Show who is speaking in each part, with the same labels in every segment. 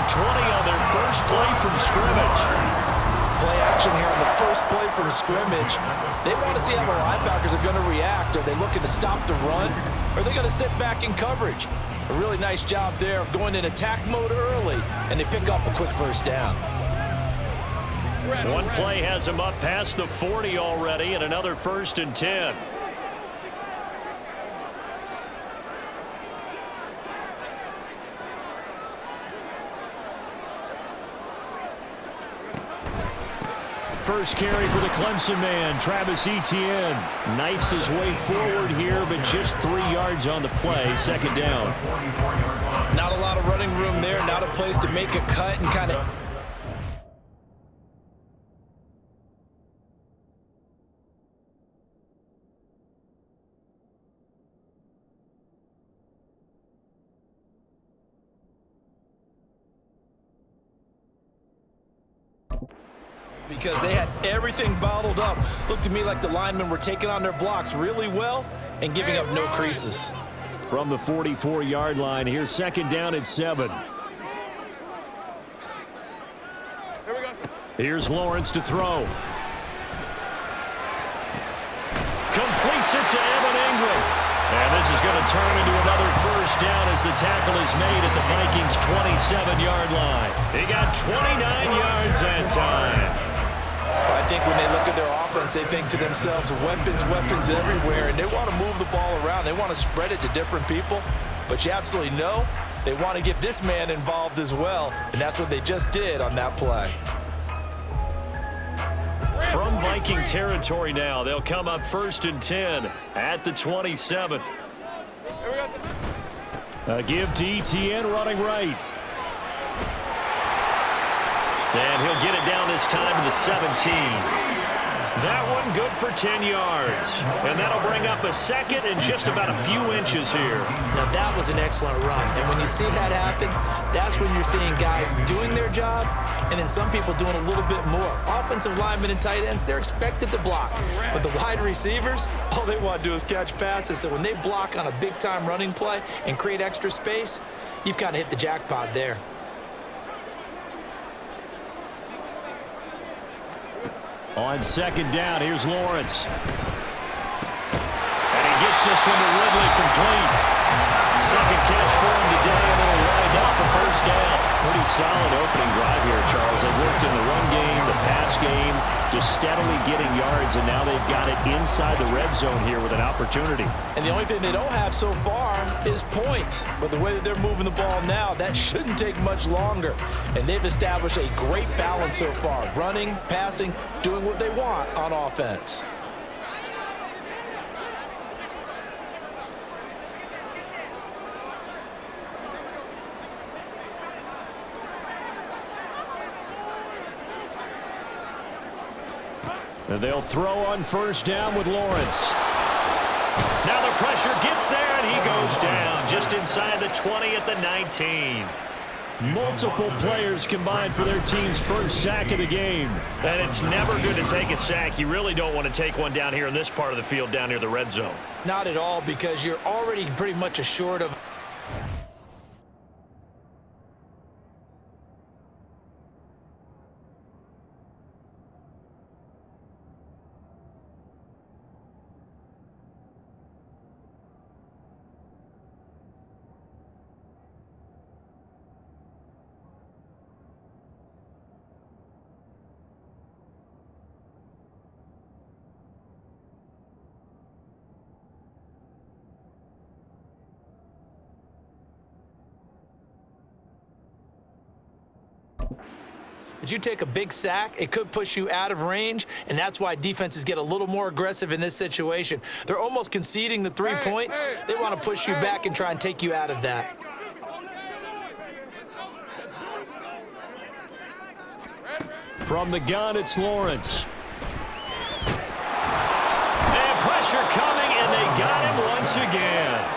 Speaker 1: 20 on their first play from scrimmage.
Speaker 2: Play action here on the first play from scrimmage. They want to see how the linebackers are going to react. Are they looking to stop the run? Or are they going to sit back in coverage? A really nice job there of going in attack mode early, and they pick up a quick first down.
Speaker 1: One play has him up past the 40 already, and another 1st and 10. First carry for the Clemson man, Travis Etienne. Knifes his way forward here, but just 3 yards on the play, 2nd down.
Speaker 2: Not a lot of running room there, not a place to make a cut and kind of... because they had everything bottled up. Looked to me like the linemen were taking on their blocks really well and giving up no creases.
Speaker 1: From the 44-yard line, here's 2nd down at 7. Here's Lawrence to throw. Completes it to Evan Ingram. And this is going to turn into another first down as the tackle is made at the Vikings' 27-yard line. They got 29 yards that time.
Speaker 2: I think when they look at their offense, they think to themselves, weapons everywhere, and they want to move the ball around. They want to spread it to different people, but you absolutely know they want to get this man involved as well, and that's what they just did on that play.
Speaker 1: From Viking territory now, they'll come up 1st and 10 at the 27. A give to Etienne running right. And he'll get it down this time to the 17. That one good for 10 yards. And that'll bring up a 2nd and just about a few inches here.
Speaker 2: Now that was an excellent run. And when you see that happen, that's when you're seeing guys doing their job and then some people doing a little bit more. Offensive linemen and tight ends, they're expected to block. But the wide receivers, all they want to do is catch passes. So when they block on a big-time running play and create extra space, you've kind of hit the jackpot there.
Speaker 1: On 2nd down, here's Lawrence. And he gets this one to Ridley complete. 2nd catch for him today, and it'll wind up a first down. Pretty solid opening drive here, Charles. They worked in the run game, the pass game, just steadily getting yards, and now they've got it inside the red zone here with an opportunity.
Speaker 2: And the only thing they don't have so far is points. But the way that they're moving the ball now, that shouldn't take much longer. And they've established a great balance so far. Running, passing, doing what they want on offense.
Speaker 1: And they'll throw on 1st down with Lawrence. Now the pressure gets there, and he goes down just inside the 20 at the 19. Multiple players combined for their team's first sack of the game. And it's never good to take a sack. You really don't want to take one down here in this part of the field down near the red zone.
Speaker 2: Not at all, because you're already pretty much assured of But you take a big sack, it could push you out of range, and that's why defenses get a little more aggressive in this situation. They're almost conceding the 3 points. They want to push you back and try and take you out of that.
Speaker 1: From the gun, it's Lawrence. And pressure coming, and they got him once again.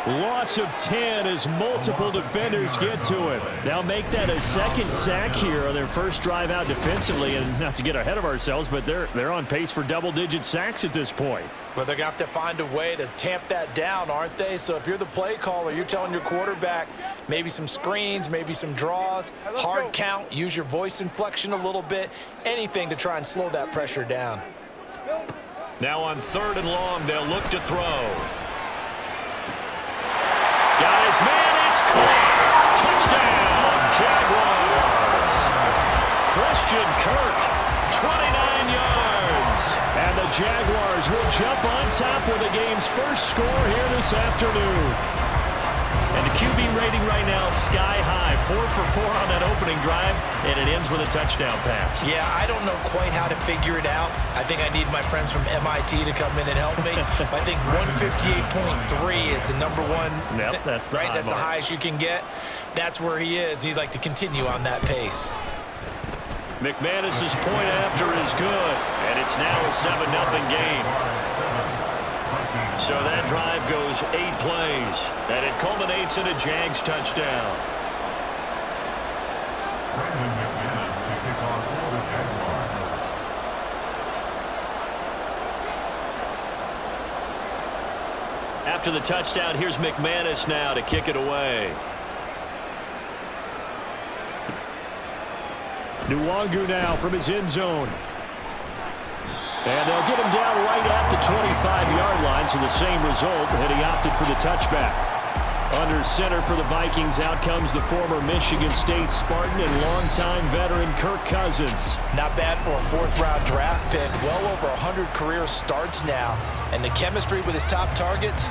Speaker 1: Loss of 10 as multiple defenders get to him. They'll make that a 2nd sack here on their first drive out defensively. And not to get ahead of ourselves, but they're on pace for double-digit sacks at this point.
Speaker 2: Well, they're going to have to find a way to tamp that down, aren't they? So if you're the play caller, you're telling your quarterback maybe some screens, maybe some draws, hard count, use your voice inflection a little bit, anything to try and slow that pressure down.
Speaker 1: Now on 3rd and long, they'll look to throw. Got his man, it's caught. Touchdown, Jaguars. Christian Kirk, 29 yards. And the Jaguars will jump on top with the game's first score here this afternoon. And the QB rating right now is sky high. 4 for 4 on that opening drive, and it ends with a touchdown pass.
Speaker 2: Yeah, I don't know quite how to figure it out. I think I need my friends from MIT to come in and help me. But I think 158.3 is the number one.
Speaker 1: Yep, that's the
Speaker 2: right.
Speaker 1: high
Speaker 2: That's
Speaker 1: mark.
Speaker 2: the highest you can get. That's where he is. He'd like to continue on that pace.
Speaker 1: McManus's point after is good, and it's now a 7-0 game. So that drive goes 8 plays, and it culminates in a Jags touchdown. After the touchdown, here's McManus now to kick it away. Nwangu now from his end zone. And they'll get him down right at the 25-yard line, so the same result, and he opted for the touchback. Under center for the Vikings, out comes the former Michigan State Spartan and longtime veteran Kirk Cousins.
Speaker 2: Not bad for a 4th-round draft pick. Well over 100 career starts now. And the chemistry with his top targets,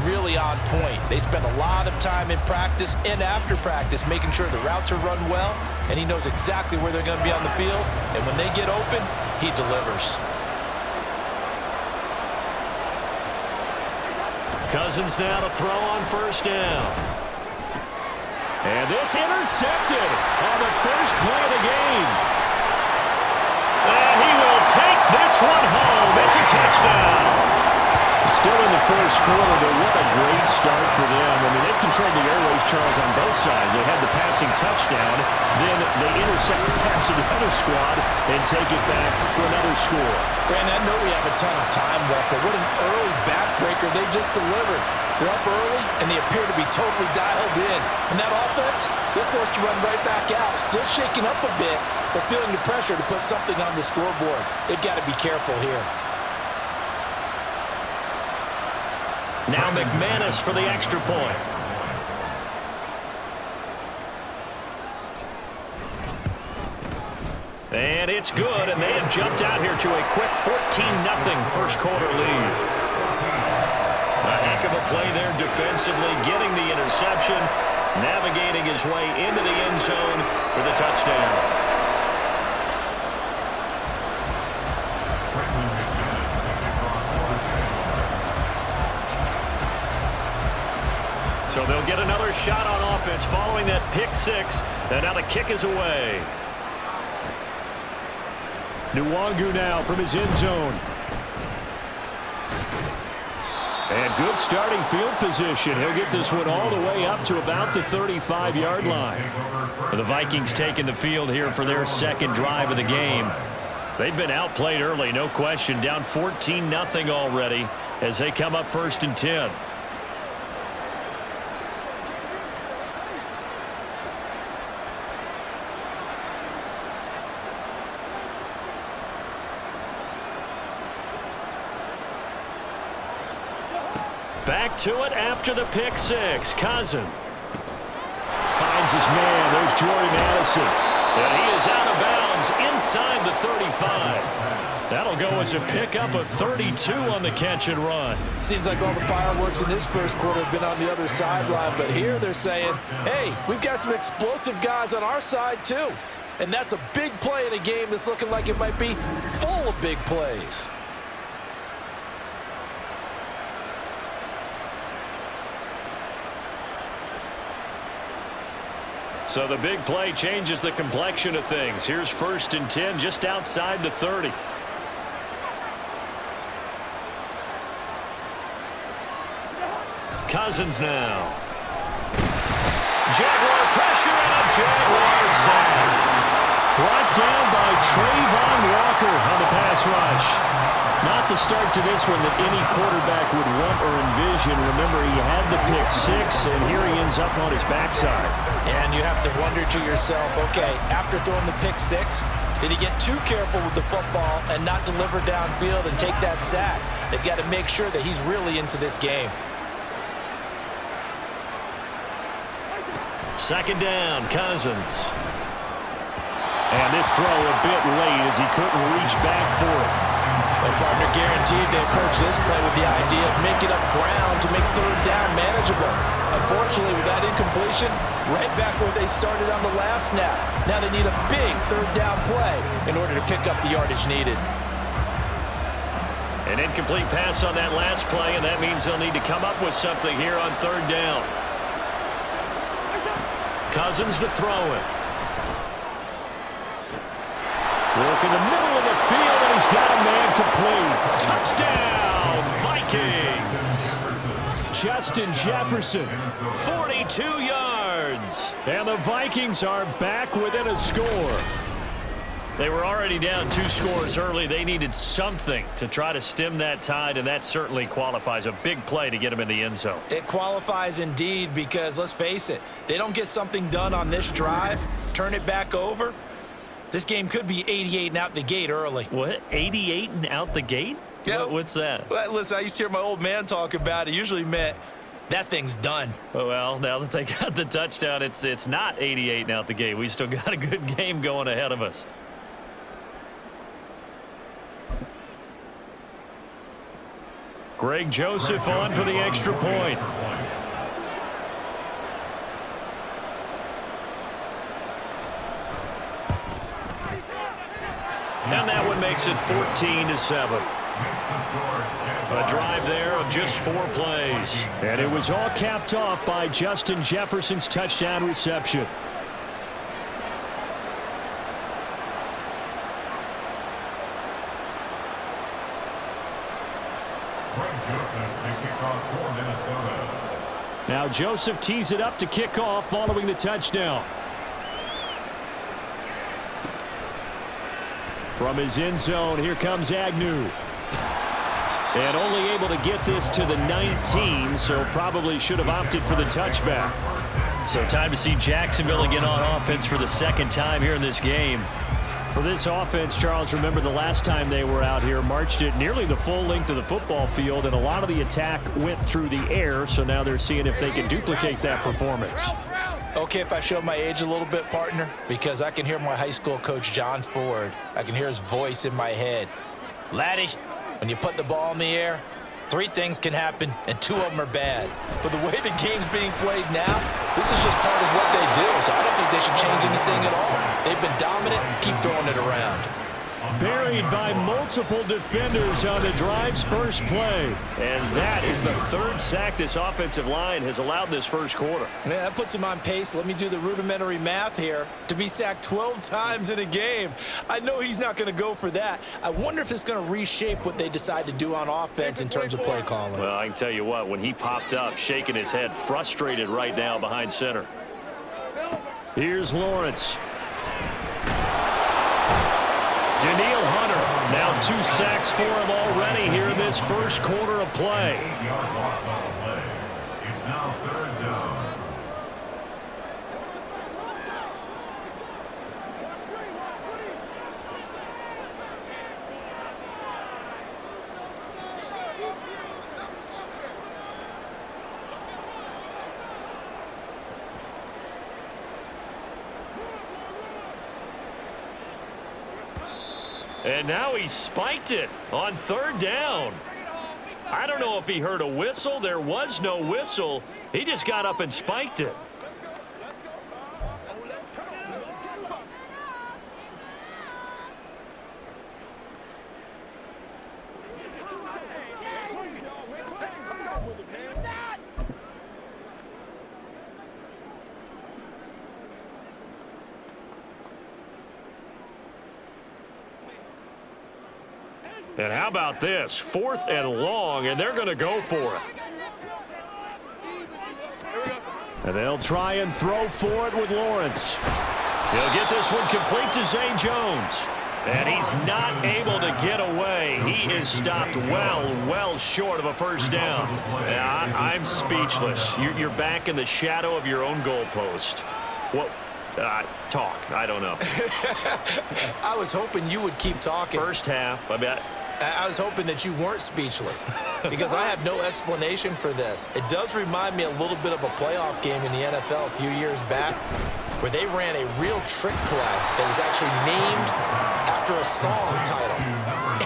Speaker 2: really on point. They spend a lot of time in practice and after practice making sure the routes are run well, and he knows exactly where they're going to be on the field. And when they get open, he delivers.
Speaker 1: Cousins now to throw on 1st down. And this intercepted on the first play of the game. And he will take this one home. It's a touchdown. Still in the first quarter, but what a great start for them. I mean, they've controlled the airways, Charles, on both sides. They had the passing touchdown, then they intercept the pass of the other squad and take it back for another score.
Speaker 2: Brandon, I know we have a ton of time left, but what an early backbreaker they just delivered. They're up early, and they appear to be totally dialed in. And that offense, they're forced to run right back out, still shaking up a bit, but feeling the pressure to put something on the scoreboard. They've got to be careful here.
Speaker 1: Now McManus for the extra point. And it's good, and they have jumped out here to a quick 14-0 first quarter lead. A heck of a play there defensively, getting the interception, navigating his way into the end zone for the touchdown. So they'll get another shot on offense following that pick 6, and now the kick is away. Nwangu now from his end zone. And good starting field position. He'll get this one all the way up to about the 35-yard line. The Vikings taking the field here for their second drive of the game. They've been outplayed early, no question. Down 14-0 already as they come up 1st and 10. Back to it after the pick 6. Cousins finds his man. There's Jordan Addison. And he is out of bounds inside the 35. That'll go as a pickup of 32 on the catch and run.
Speaker 2: Seems like all the fireworks in this first quarter have been on the other sideline, but here they're saying, hey, we've got some explosive guys on our side too. And that's a big play in a game that's looking like it might be full of big plays.
Speaker 1: So the big play changes the complexion of things. Here's 1st and 10 just outside the 30. Cousins now. Jaguar pressure and a Jaguar sack. Brought down by Trayvon Walker on the pass rush. Not the start to this one that any quarterback would want or envision. Remember, he had the pick six, and here he ends up on his backside.
Speaker 2: And you have to wonder to yourself, okay, after throwing the pick six, did he get too careful with the football and not deliver downfield and take that sack? They've got to make sure that he's really into this game.
Speaker 1: Second down, Cousins. And this throw a bit late as he couldn't reach back for it.
Speaker 2: Well, partner, guaranteed they approach this play with the idea of making up ground to make third down manageable. Unfortunately, with that incompletion, right back where they started on the last snap. Now they need a big third down play in order to pick up the yardage needed.
Speaker 1: An incomplete pass on that last play, and that means they'll need to come up with something here on third down. Cousins to throw it. Work in the middle of the field, and he's got a man complete. Touchdown, Vikings. Justin Jefferson, 42 yards. And the Vikings are back within a score. They were already down 2 scores early. They needed something to try to stem that tide, and that certainly qualifies. A big play to get them in the end zone.
Speaker 2: It qualifies indeed because, let's face it, they don't get something done on this drive, turn it back over, this game could be 88 and out the gate early.
Speaker 1: What? 88 and out the gate?
Speaker 2: Yeah.
Speaker 1: What's that?
Speaker 2: Well, listen, I used to hear my old man talk about it. Usually meant that thing's done.
Speaker 1: Well, now that they got the touchdown, it's not 88 and out the gate. We still got a good game going ahead of us. Greg Joseph on for the extra point. And that one makes it 14-7. A drive there of just 4 plays. And it was all capped off by Justin Jefferson's touchdown reception. Now Joseph tees it up to kick off following the touchdown. From his end zone, here comes Agnew. And only able to get this to the 19, so probably should have opted for the touchback. So time to see Jacksonville again on offense for the second time here in this game. For this offense, Charles, remember the last time they were out here, marched it nearly the full length of the football field, and a lot of the attack went through the air, so now they're seeing if they can duplicate that performance.
Speaker 2: Okay, if I show my age a little bit, partner, because I can hear my high school coach, John Ford. I can hear his voice in my head. Laddie, when you put the ball in the air, 3 things can happen, and 2 of them are bad. But the way the game's being played now, this is just part of what they do, so I don't think they should change anything at all. They've been dominant. Keep throwing it around.
Speaker 1: Buried by multiple defenders on the drive's first play. And that is the 3rd sack this offensive line has allowed this first quarter.
Speaker 2: Man, that puts him on pace. Let me do the rudimentary math here. To be sacked 12 times in a game, I know he's not going to go for that. I wonder if it's going to reshape what they decide to do on offense in terms of play calling.
Speaker 1: Well, I can tell you what, when he popped up, shaking his head, frustrated right now behind center. Here's Lawrence. Daniil Hunter, now 2 sacks for him already here in this first quarter of play.
Speaker 3: It's now 3rd down.
Speaker 1: And now he spiked it on 3rd down. I don't know if he heard a whistle. There was no whistle. He just got up and spiked it. And how about this? 4th and long, and they're going to go for it. And they'll try and throw for it with Lawrence. He'll get this one complete to Zay Jones. And he's not able to get away. He is stopped well short of a first down. Yeah, I'm speechless. You're back in the shadow of your own goalpost. What? Talk. I don't know.
Speaker 2: I was hoping you would keep talking.
Speaker 1: First half, I bet.
Speaker 2: I was hoping that you weren't speechless because I have no explanation for this. It does remind me a little bit of a playoff game in the NFL a few years back where they ran a real trick play that was actually named after a song title.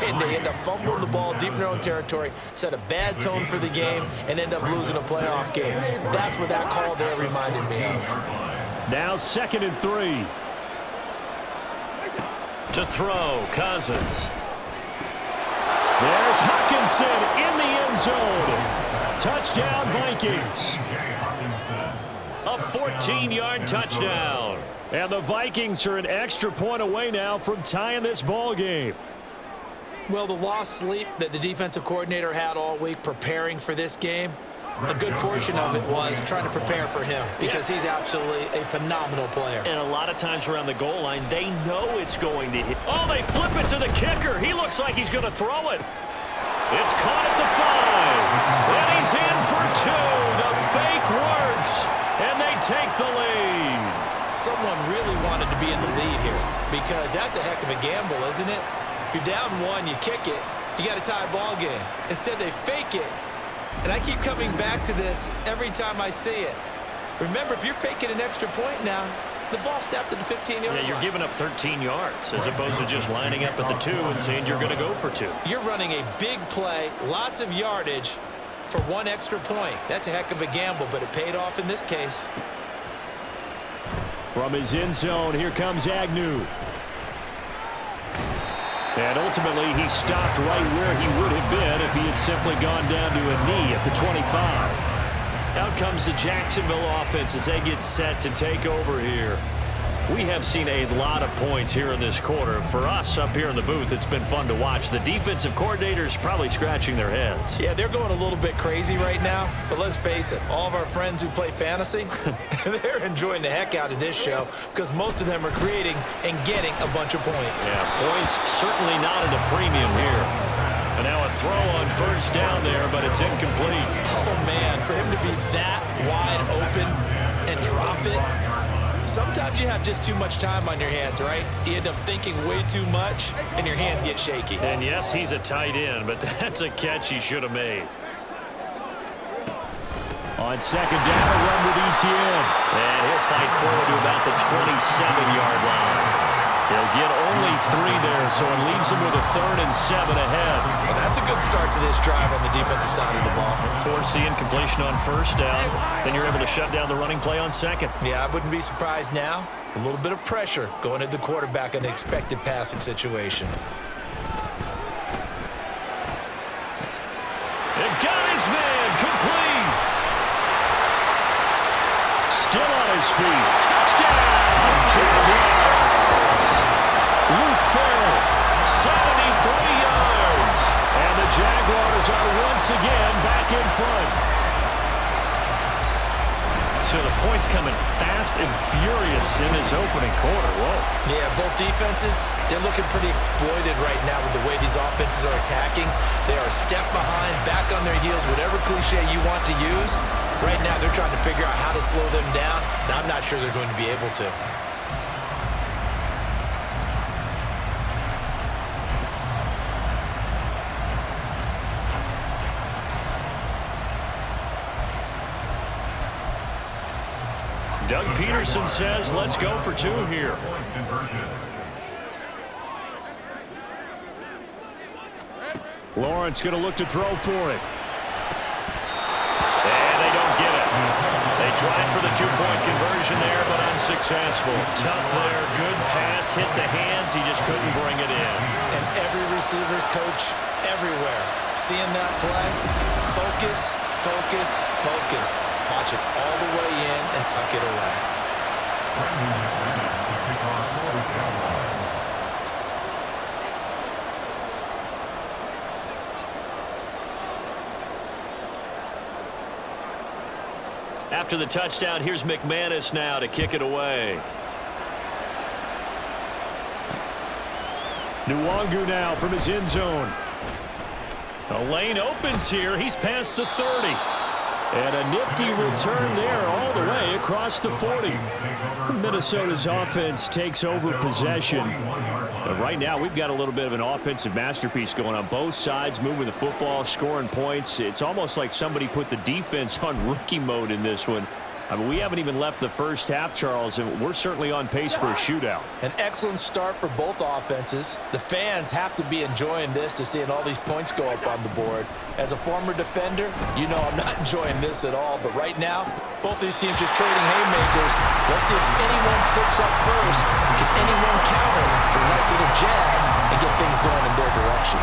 Speaker 2: And they end up fumbling the ball deep in their own territory, set a bad tone for the game, and end up losing a playoff game. That's what that call there reminded me of.
Speaker 1: Now 2nd and 3. To throw, Cousins. There's Hawkinson in the end zone. Touchdown, Vikings. A 14-yard touchdown. And the Vikings are an extra point away now from tying this ball game.
Speaker 2: Well, the lost sleep that the defensive coordinator had all week preparing for this game, a good portion of it was trying to prepare for him because he's absolutely a phenomenal player.
Speaker 1: And a lot of times around the goal line, they know it's going to hit. Oh, they flip it to the kicker. He looks like he's going to throw it. It's caught at the 5. And he's in for 2. The fake works. And they take the lead.
Speaker 2: Someone really wanted to be in the lead here because that's a heck of a gamble, isn't it? You're down 1, you kick it, you got a tie ball game. Instead, they fake it. And I keep coming back to this every time I see it. Remember, if you're faking an extra point now, the ball snapped at the 15-yard line.
Speaker 1: Yeah, you're giving up 13 yards as opposed to just lining up at the 2 and saying you're going to go for 2.
Speaker 2: You're running a big play, lots of yardage for 1 extra point. That's a heck of a gamble, but it paid off in this case.
Speaker 1: From his end zone, here comes Agnew. And ultimately, he stopped right where he would have been if he had simply gone down to a knee at the 25. Out comes the Jacksonville offense as they get set to take over here. We have seen a lot of points here in this quarter. For us up here in the booth, it's been fun to watch. The defensive coordinators probably scratching their heads.
Speaker 2: Yeah, they're going a little bit crazy right now. But let's face it, all of our friends who play fantasy, they're enjoying the heck out of this show because most of them are creating and getting a bunch of points.
Speaker 1: Yeah, points certainly not at a premium here. And now a throw on first down there, but it's incomplete.
Speaker 2: Oh, man, for him to be that wide open and drop it. Sometimes you have just too much time on your hands, right? You end up thinking way too much, and your hands get shaky.
Speaker 1: And yes, he's a tight end, but that's a catch he should have made. On 2nd down, a run with ETN. And he'll fight forward to about the 27-yard line. He'll get only 3 there, so it leaves him with a 3rd and 7 ahead.
Speaker 2: Well, that's a good start to this drive on the defensive side of the ball.
Speaker 1: Forcing completion on first down. Then you're able to shut down the running play on 2nd.
Speaker 2: Yeah, I wouldn't be surprised now. A little bit of pressure going at the quarterback in an expected passing situation.
Speaker 1: And got his man complete. Still on his feet. Touchdown, Jaguars. Luke Farrell, 73 yards. And the Jaguars are once again back in front. So the points coming fast and furious in this opening quarter. Whoa.
Speaker 2: Yeah, both defenses, they're looking pretty exploited right now with the way these offenses are attacking. They are a step behind, back on their heels, whatever cliche you want to use. Right now, they're trying to figure out how to slow them down, and I'm not sure they're going to be able to.
Speaker 1: Doug Peterson says, let's go for 2 here. Lawrence going to look to throw for it. And they don't get it. They tried for the 2-point conversion there, but unsuccessful. Tough there. Good pass. Hit the hands. He just couldn't bring it in.
Speaker 2: And every receiver's coach everywhere. Seeing that play, focus, focus, focus. Watch it all the way in and tuck it away.
Speaker 1: After the touchdown, here's McManus now to kick it away. Nwangu now from his end zone. A lane opens here. He's past the 30. And a nifty return there all the way across the 40. Minnesota's offense takes over possession. But right now, we've got a little bit of an offensive masterpiece going on both sides, moving the football, scoring points. It's almost like somebody put the defense on rookie mode in this one. I mean, we haven't even left the first half, Charles, and we're certainly on pace for a shootout.
Speaker 2: An excellent start for both offenses. The fans have to be enjoying this to seeing all these points go up on the board. As a former defender, you know I'm not enjoying this at all. But right now, both these teams just trading haymakers. Let's see if anyone slips up first. Can anyone counter with a nice little jab and get things going in their direction?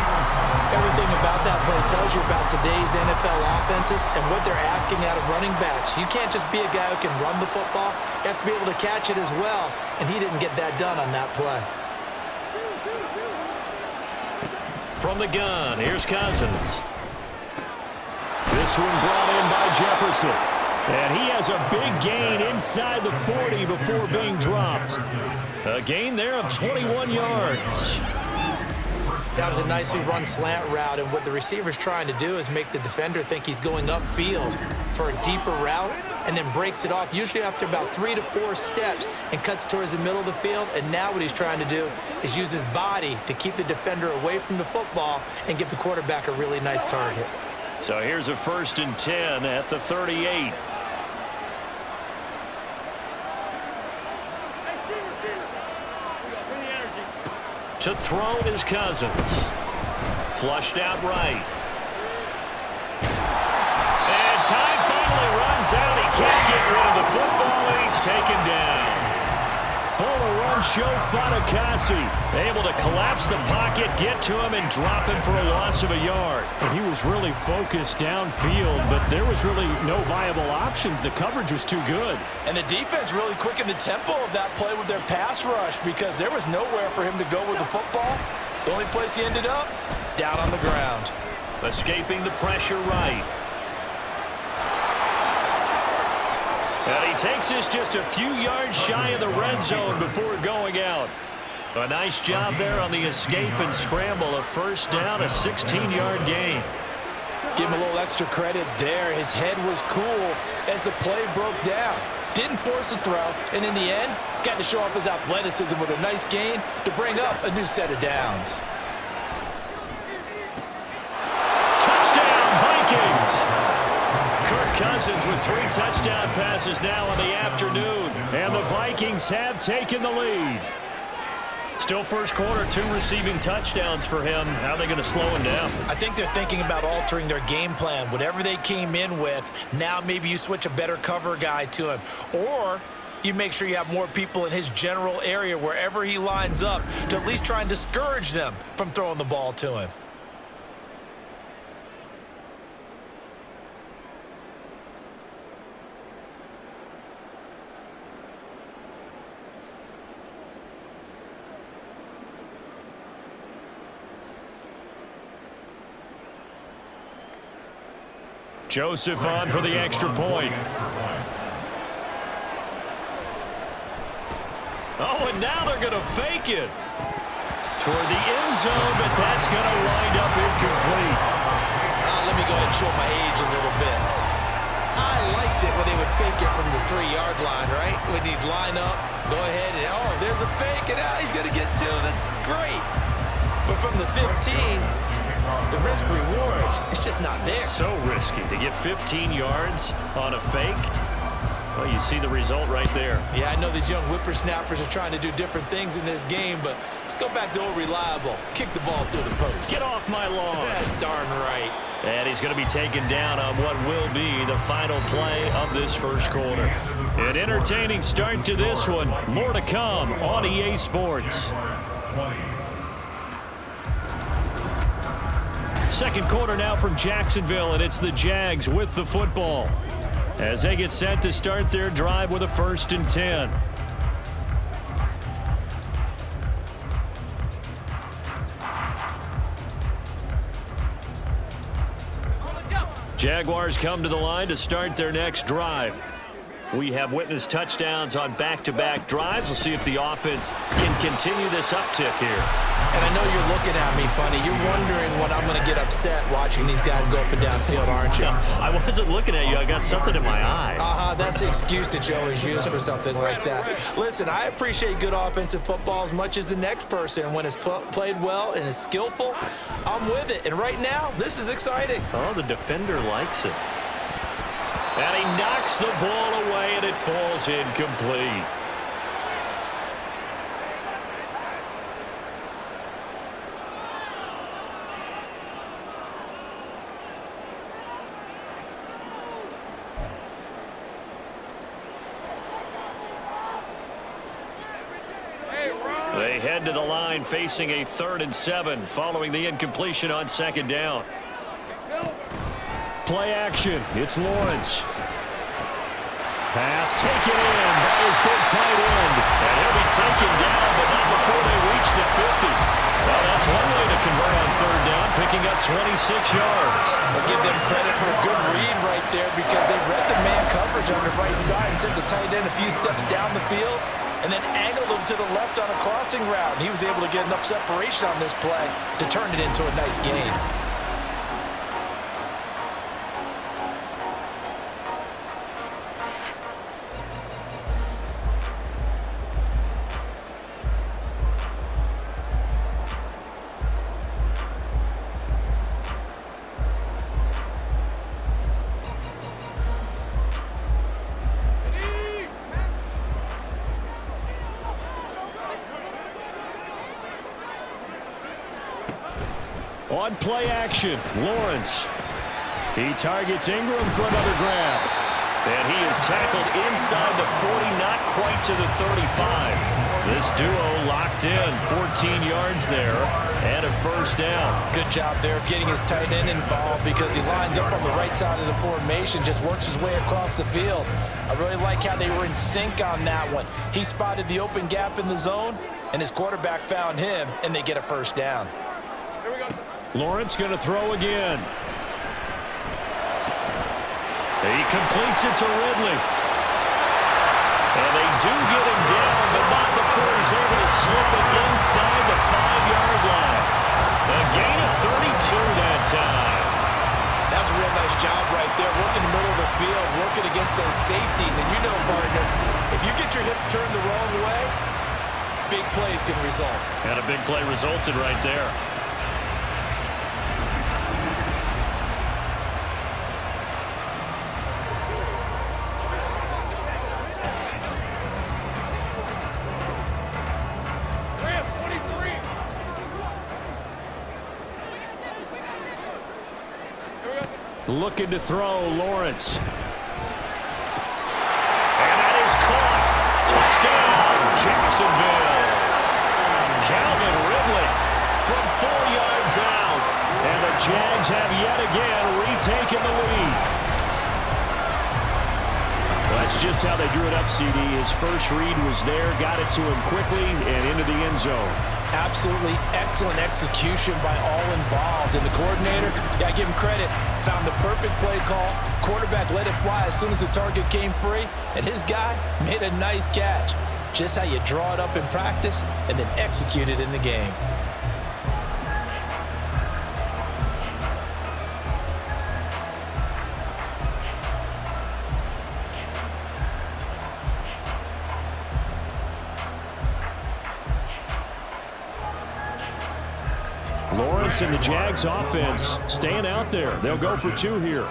Speaker 2: Everything about that play tells you about today's NFL offenses and what they're asking out of running backs. You can't just be a guy who can run the football. You have to be able to catch it as well, and he didn't get that done on that play.
Speaker 1: From the gun, here's Cousins. This one brought in by Jefferson. And he has a big gain inside the 40 before being dropped. A gain there of 21 yards.
Speaker 2: That was a nicely run slant route, and what the receiver's trying to do is make the defender think he's going upfield for a deeper route and then breaks it off, usually after about 3 to 4 steps, and cuts towards the middle of the field. And now what he's trying to do is use his body to keep the defender away from the football and give the quarterback a really nice target.
Speaker 1: So here's a 1st and 10 at the 38. To throw is Cousins. Flushed out right. And time finally runs out. He can't get rid of the football, and he's taken down. Fuller run show Fatukasi. Able to collapse the pocket, get to him, and drop him for a loss of a yard.
Speaker 3: And he was really focused downfield, but there was really no viable options. The coverage was too good.
Speaker 2: And the defense really quickened the tempo of that play with their pass rush because there was nowhere for him to go with the football. The only place he ended up, down on the ground.
Speaker 1: Escaping the pressure right. And he takes this just a few yards shy of the red zone before going out. A nice job there on the escape and scramble. A 1st down, a 16-yard gain.
Speaker 2: Give him a little extra credit there. His head was cool as the play broke down. Didn't force a throw, and in the end, got to show off his athleticism with a nice gain to bring up a new set of downs.
Speaker 1: Touchdown, Vikings! Kirk Cousins with 3 touchdown passes now in the afternoon. And the Vikings have taken the lead. Still first quarter, 2 receiving touchdowns for him. How are they going to slow him down?
Speaker 2: I think they're thinking about altering their game plan. Whatever they came in with, now maybe you switch a better cover guy to him. Or you make sure you have more people in his general area wherever he lines up to at least try and discourage them from throwing the ball to him.
Speaker 1: Joseph on for the extra point. Oh, and now they're going to fake it toward the end zone, but that's going to wind up incomplete.
Speaker 2: Let me go ahead and show my age a little bit. I liked it when they would fake it from the 3-yard line, right? When he'd line up, go ahead, and oh, there's a fake, and he's going to get 2. That's great. But from the 15, the risk-reward, it's just not there.
Speaker 1: So risky to get 15 yards on a fake. Well, you see the result right there.
Speaker 2: Yeah, I know these young whippersnappers are trying to do different things in this game, but let's go back to old reliable. Kick the ball through the post.
Speaker 1: Get off my lawn.
Speaker 2: That's darn right.
Speaker 1: And he's going to be taken down on what will be the final play of this first quarter. An entertaining start to this one. More to come on EA Sports. Second quarter now from Jacksonville, and it's the Jags with the football as they get set to start their drive with a 1st and 10. Jaguars come to the line to start their next drive. We have witnessed touchdowns on back-to-back drives. We'll see if the offense can continue this uptick here.
Speaker 2: And I know you're looking at me funny. You're wondering when I'm going to get upset watching these guys go up and down field, aren't you?
Speaker 1: I wasn't looking at you. I got something in my eye.
Speaker 2: That's the excuse that you always use for something like that. Listen, I appreciate good offensive football as much as the next person. When it's played well and is skillful, I'm with it. And right now, this is exciting.
Speaker 1: Oh, the defender likes it. And he knocks the ball away, and it falls incomplete. They head to the line facing a 3rd and 7 following the incompletion on 2nd down.
Speaker 3: Play action. It's Lawrence. Pass taken in by his big tight end.
Speaker 1: And he'll be taken down, but not before they reach the 50. Well, that's one way to convert on 3rd down, picking up 26 yards.
Speaker 2: I'll give them credit for a good read right there because they read the man coverage on the right side and sent the tight end a few steps down the field and then angled him to the left on a crossing route. And he was able to get enough separation on this play to turn it into a nice gain.
Speaker 3: On play action, Lawrence. He targets Ingram for another grab.
Speaker 1: And he is tackled inside the 40, not quite to the 35. This duo locked in, 14 yards there, and a 1st down.
Speaker 2: Good job there of getting his tight end involved because he lines up on the right side of the formation, just works his way across the field. I really like how they were in sync on that one. He spotted the open gap in the zone, and his quarterback found him, and they get a 1st down.
Speaker 4: Here we go.
Speaker 3: Lawrence going to throw again.
Speaker 1: He completes it to Ridley. And they do get him down, but not before he's able to slip it inside the 5-yard line. A gain of 32 that time.
Speaker 2: That's a real nice job right there, working the middle of the field, working against those safeties. And you know, partner, if you get your hips turned the wrong way, big plays can result.
Speaker 1: And a big play resulted right there.
Speaker 3: Looking to throw, Lawrence.
Speaker 1: And that is caught. Touchdown, Jacksonville. Calvin Ridley from 4 yards out.
Speaker 3: And the Jags have yet again retaken the lead. Well, that's just how they drew it up, CD. His first read was there, got it to him quickly, and into the end zone.
Speaker 2: Absolutely excellent execution by all involved. And the coordinator, got to give him credit, found the perfect play call. Quarterback let it fly as soon as the target came free. And his guy made a nice catch. Just how you draw it up in practice and then execute it in the game.
Speaker 3: Lawrence and the Jags offense staying out there. They'll go for 2 here.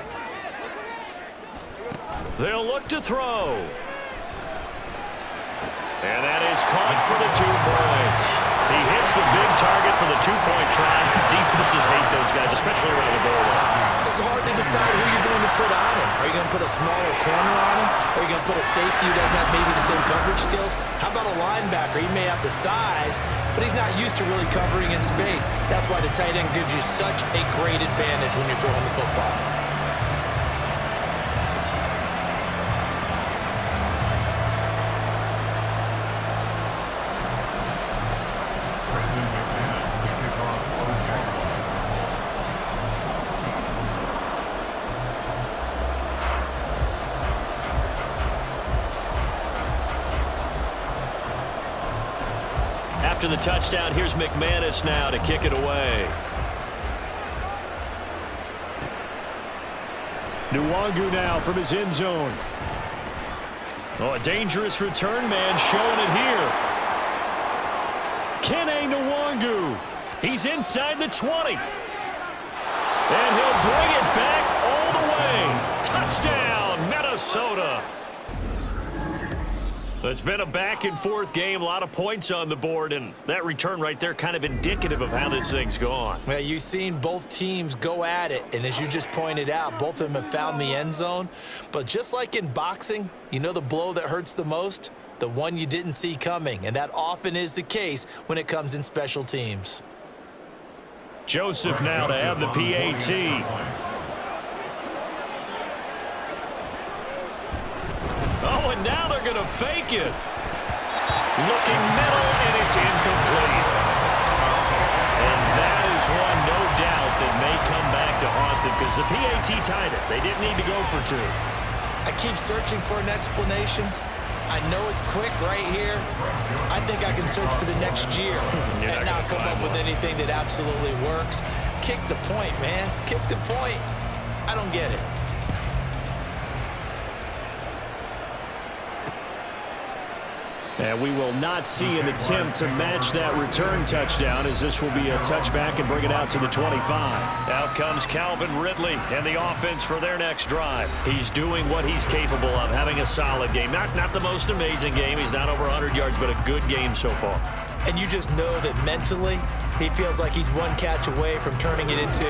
Speaker 1: They'll look to throw. And that is caught for the 2 points. He hits the big target for the 2-point try. Defenses hate those guys, especially around the goal line.
Speaker 2: It's hard to decide who you're going to put on him. Are you going to put a smaller corner on him? Are you going to put a safety who doesn't have maybe the same coverage skills? How about a linebacker? He may have the size, but he's not used to really covering in space. That's why the tight end gives you such a great advantage when you're throwing the football.
Speaker 1: After the touchdown, here's McManus now to kick it away.
Speaker 3: Nwangu now from his end zone.
Speaker 1: Oh, a dangerous return man showing it here.
Speaker 3: Kene Nwangu.
Speaker 1: He's inside the 20. And he'll bring it back all the way. Touchdown, Minnesota. It's been a back-and-forth game, a lot of points on the board, and that return right there kind of indicative of how this thing's gone.
Speaker 2: Well, you've seen both teams go at it, and as you just pointed out, both of them have found the end zone. But just like in boxing, you know the blow that hurts the most? The one you didn't see coming, and that often is the case when it comes in special teams.
Speaker 1: Joseph now to have the PAT. Oh, and now they're going to fake it. Looking middle, and it's incomplete. And that is one, no doubt, that may come back to haunt them because the PAT tied it. They didn't need to go for two.
Speaker 2: I keep searching for an explanation. I know it's quick right here. I think I can search for the next year and not come up with anything that absolutely works. Kick the point, man. Kick the point. I don't get it.
Speaker 3: And we will not see an attempt to match that return touchdown, as this will be a touchback and bring it out to the 25.
Speaker 1: Out comes Calvin Ridley and the offense for their next drive. He's doing what he's capable of, having a solid game. Not the most amazing game. He's not over 100 yards, but a good game so far.
Speaker 2: And you just know that mentally, he feels like he's one catch away from turning it into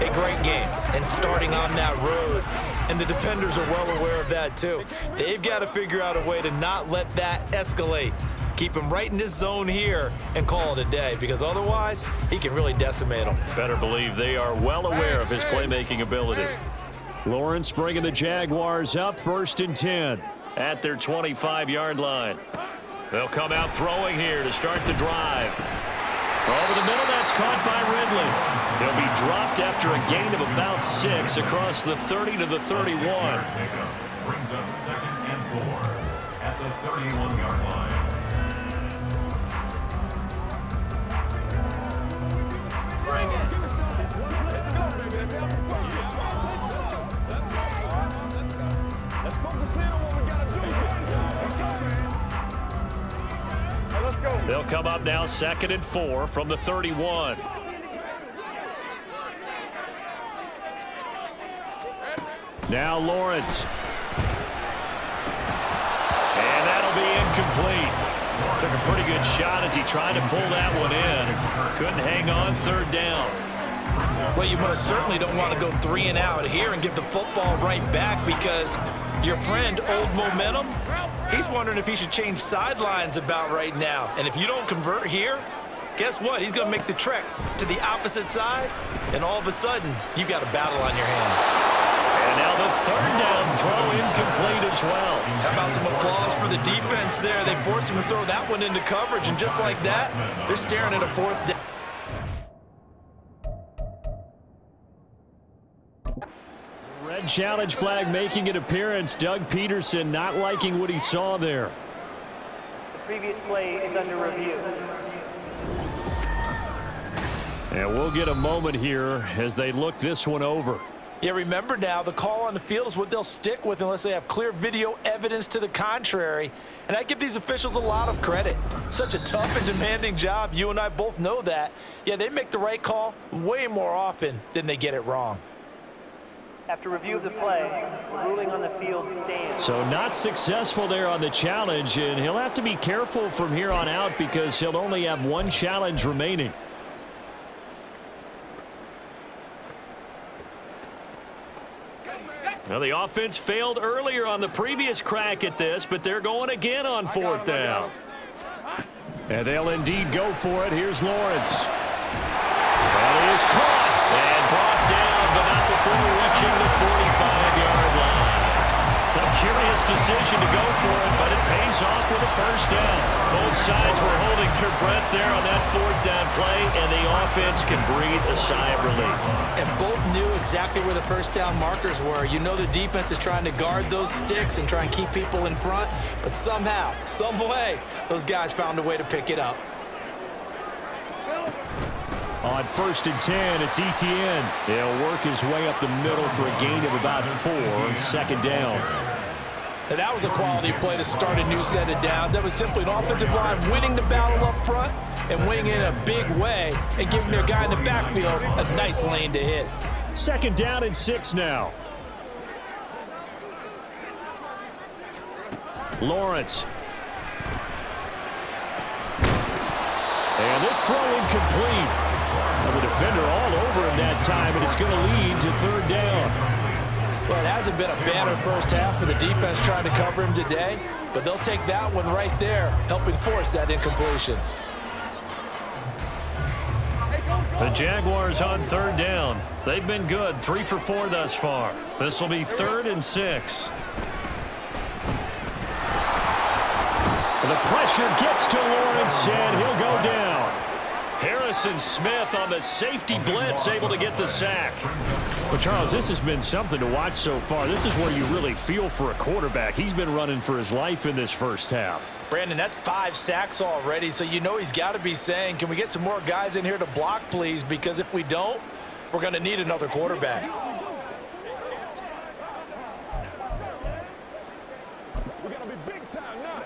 Speaker 2: a great game and starting on that road. And the defenders are well aware of that, too. They've got to figure out a way to not let that escalate. Keep him right in his zone here and call it a day, because otherwise, he can really decimate them.
Speaker 1: Better believe they are well aware of his playmaking ability.
Speaker 3: Lawrence bringing the Jaguars up 1st and 10.
Speaker 1: At their 25-yard line. They'll come out throwing here to start the drive. Over the middle, that's caught by Ridley. He'll be dropped after a gain of about 6 across the 30 to the 31.
Speaker 4: Brings up 2nd and 4 at the 31-yard line.
Speaker 5: Bring it. Let's go, baby. Let's have some fun. Let's focus in on what we got to do. Let's go, man. Let's go.
Speaker 1: They'll come up now 2nd and 4 from the 31.
Speaker 3: Now Lawrence.
Speaker 1: And that'll be incomplete. Took a pretty good shot as he tried to pull that one in. Couldn't hang on 3rd down.
Speaker 2: Well, you most certainly don't want to go 3 and out here and give the football right back, because your friend, Old Momentum, he's wondering if he should change sidelines about right now. And if you don't convert here, guess what? He's going to make the trek to the opposite side, and all of a sudden, you've got a battle on your hands.
Speaker 1: And now the 3rd down throw incomplete as well.
Speaker 2: How about some applause for the defense there? They forced him to throw that one into coverage, and just like that, they're staring at a 4th down.
Speaker 3: Red challenge flag making an appearance. Doug Peterson not liking what he saw there.
Speaker 6: The previous play is under review.
Speaker 3: And we'll get a moment here as they look this one over.
Speaker 2: Yeah, remember now, the call on the field is what they'll stick with unless they have clear video evidence to the contrary. And I give these officials a lot of credit. Such a tough and demanding job. You and I both know that. Yeah, they make the right call way more often than they get it wrong.
Speaker 6: After review of the play, the ruling on the field stands.
Speaker 3: So not successful there on the challenge, and he'll have to be careful from here on out because he'll only have one challenge remaining.
Speaker 1: Well, the offense failed earlier on the previous crack at this, but they're going again on 4th down.
Speaker 3: And they'll indeed go for it. Here's Lawrence. And he is caught
Speaker 1: and brought down, but not before reaching the 45-yard line. A curious decision to go for it, but it pays off with a 1st down. Both sides were holding their breath there on that 4th down play, and the offense can breathe a sigh of relief.
Speaker 2: And both knew exactly where the 1st down markers were. You know the defense is trying to guard those sticks and try and keep people in front, but somehow, some way, those guys found a way to pick it up.
Speaker 3: On 1st and 10, it's Etienne. He'll work his way up the middle for a gain of about 4 on 2nd down.
Speaker 2: And that was a quality play to start a new set of downs. That was simply an offensive line winning the battle up front and winning in a big way and giving their guy in the backfield a nice lane to hit.
Speaker 3: 2nd down and 6 now. Lawrence. And this throw incomplete. The defender all over him that time, and it's going to lead to 3rd down.
Speaker 2: Well, it hasn't been a banner first half for the defense trying to cover him today, but they'll take that one right there, helping force that incompletion.
Speaker 1: The Jaguars on 3rd down. They've been good, 3 for 4 thus far. This will be 3rd and 6.
Speaker 3: The pressure gets to Lawrence, and he'll go down.
Speaker 1: Harrison Smith on the safety blitz, able to get the sack.
Speaker 3: Well, Charles, this has been something to watch so far. This is where you really feel for a quarterback. He's been running for his life in this first half.
Speaker 2: Brandon, that's 5 sacks already, so you know he's got to be saying, can we get some more guys in here to block, please? Because if we don't, we're going to need another quarterback.
Speaker 5: We got to be big time now.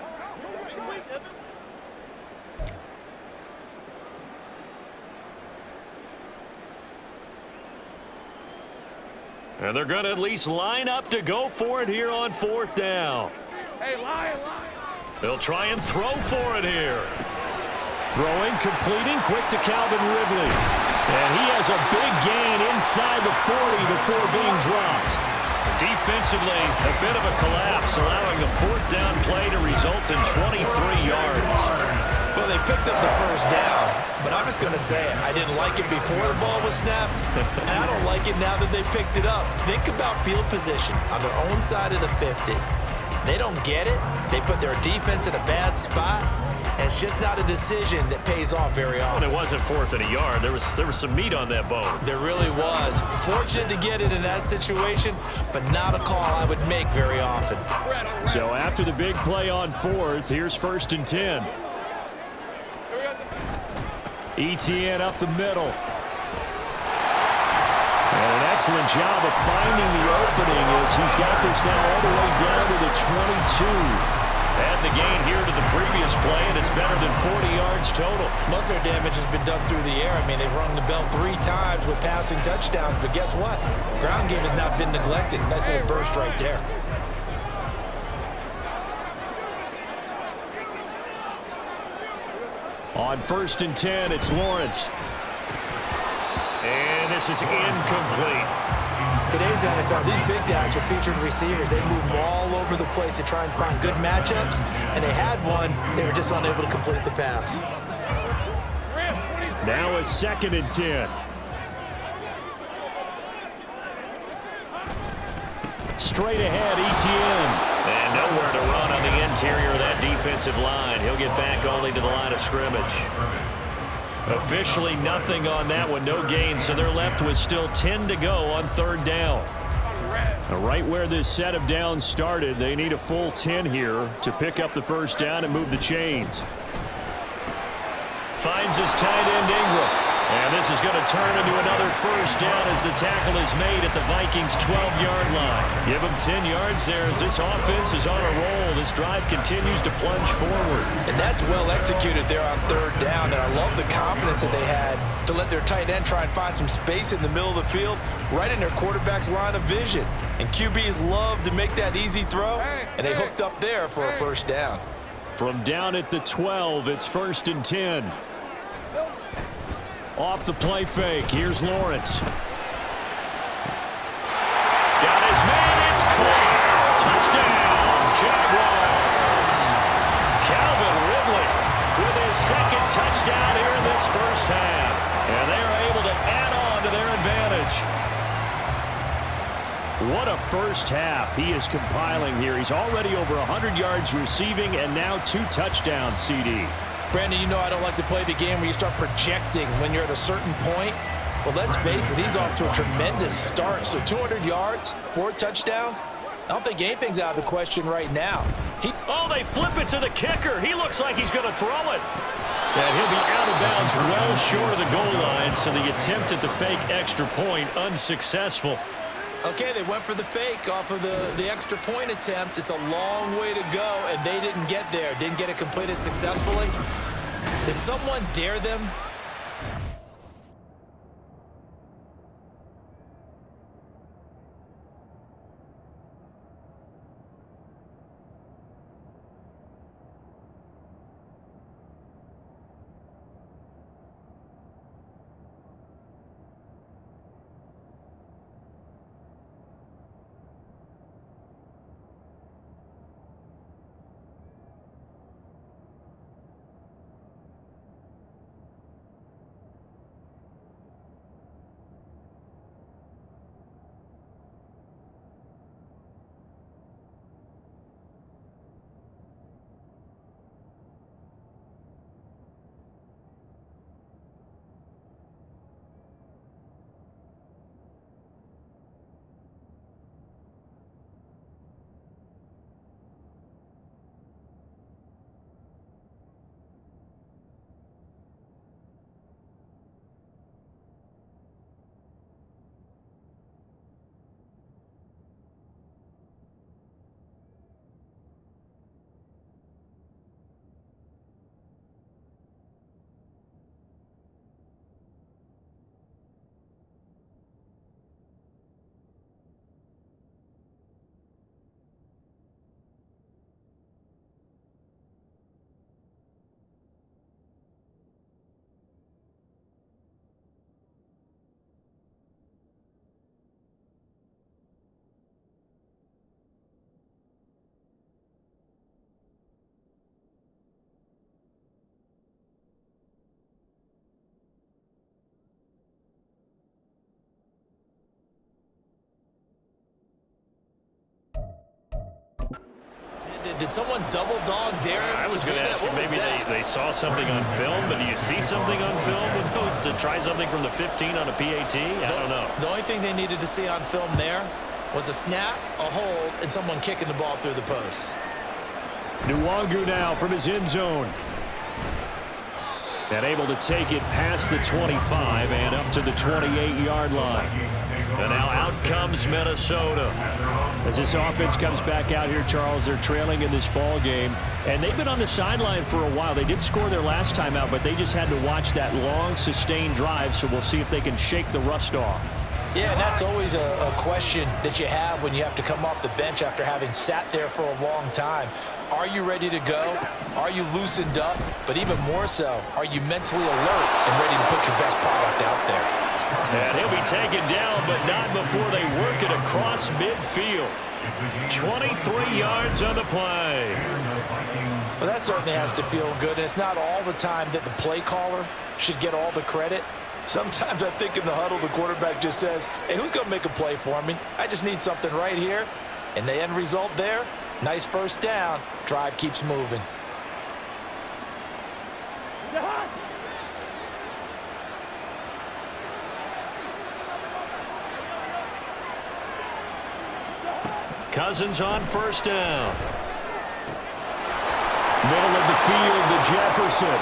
Speaker 1: And they're going to at least line up to go for it here on 4th down.
Speaker 5: Hey, Lion.
Speaker 1: They'll try and throw for it here.
Speaker 3: Throwing, completing, quick to Calvin Ridley. And he has a big gain inside the 40 before being dropped.
Speaker 1: Defensively, a bit of a collapse, allowing the 4th down play to result in 23 yards.
Speaker 2: Well, they picked up the 1st down, but I'm just going to say it. I didn't like it before the ball was snapped, and I don't like it now that they picked it up. Think about field position on their own side of the 50. They don't get it. They put their defense in a bad spot, and it's just not a decision that pays off very often.
Speaker 1: And it wasn't 4th and a yard. There was some meat on that bone.
Speaker 2: There really was. Fortunate to get it in that situation, but not a call I would make very often.
Speaker 3: So after the big play on 4th, here's 1st and 10. Etienne up the middle. And an excellent job of finding the opening as he's got this now all the way down to the 22.
Speaker 1: Add the gain here to the previous play, and it's better than 40 yards total.
Speaker 2: Most of their damage has been done through the air. I mean, they've rung the bell 3 times with passing touchdowns, but guess what? Ground game has not been neglected. Nice little burst right there.
Speaker 3: On 1st and 10, it's Lawrence.
Speaker 1: And this is incomplete.
Speaker 2: Today's NFL, these big guys are featured receivers. They move all over the place to try and find good matchups, and they had one. They were just unable to complete the pass.
Speaker 3: Now a 2nd and 10. Straight ahead, Etienne.
Speaker 1: And nowhere to run on the interior of that defensive line. He'll get back only to the line of scrimmage. Officially nothing on that one, no gain, so they're left with still 10 to go on 3rd down.
Speaker 3: Right where this set of downs started, they need a full 10 here to pick up the 1st down and move the chains.
Speaker 1: Finds his tight end Ingram. And this is going to turn into another 1st down as the tackle is made at the Vikings' 12-yard line. Give them 10 yards there as this offense is on a roll. This drive continues to plunge forward.
Speaker 2: And that's well executed there on 3rd down. And I love the confidence that they had to let their tight end try and find some space in the middle of the field, right in their quarterback's line of vision. And QBs love to make that easy throw, and they hooked up there for a 1st down.
Speaker 3: From down at the 12, it's 1st and 10. Off the play fake, here's Lawrence.
Speaker 1: Got his man, it's clear. Touchdown, Jaguars. Calvin Ridley with his 2nd touchdown here in this 1st half. And they are able to add on to their advantage.
Speaker 3: What a 1st half he is compiling here. He's already over 100 yards receiving and now 2 touchdowns, CD.
Speaker 2: Brandon, you know I don't like to play the game where you start projecting when you're at a certain point. Well, let's face it, he's off to a tremendous start. So 200 yards, 4 touchdowns, I don't think anything's out of the question right now.
Speaker 1: Oh, they flip it to the kicker. He looks like he's going to throw it. And he'll be out of bounds well short of the goal line, so the attempt at the fake extra point unsuccessful.
Speaker 2: Okay, they went for the fake off of the extra point attempt. It's a long way to go, and they didn't get there. Didn't get it completed successfully. Did someone dare them? Did someone double dog dare him?
Speaker 1: I was going to ask you, maybe they saw something on film, but do you see something on film with those to try something from the 15 on a PAT? I don't know.
Speaker 2: The only thing they needed to see on film there was a snap, a hold, and someone kicking the ball through the post.
Speaker 3: Nwangu now from his end zone. And able to take it past the 25 and up to the 28-yard line.
Speaker 1: And now out comes Minnesota.
Speaker 3: As this offense comes back out here, Charles, they're trailing in this ball game. And they've been on the sideline for a while. They did score their last time out, but they just had to watch that long, sustained drive. So we'll see if they can shake the rust off.
Speaker 2: Yeah, and that's always a question that you have when you have to come off the bench after having sat there for a long time. Are you ready to go? Are you loosened up? But even more so, are you mentally alert and ready to put your best product out there?
Speaker 1: And he'll be taken down, but not before they work it across midfield. 23 yards on the play.
Speaker 2: Well, that certainly has to feel good, and it's not all the time that the play caller should get all the credit. Sometimes I think in the huddle, the quarterback just says, hey, who's going to make a play for me? I just need something right here. And the end result there, nice first down. Drive keeps moving.
Speaker 1: Cousins on first down.
Speaker 3: Middle of the field to Jefferson.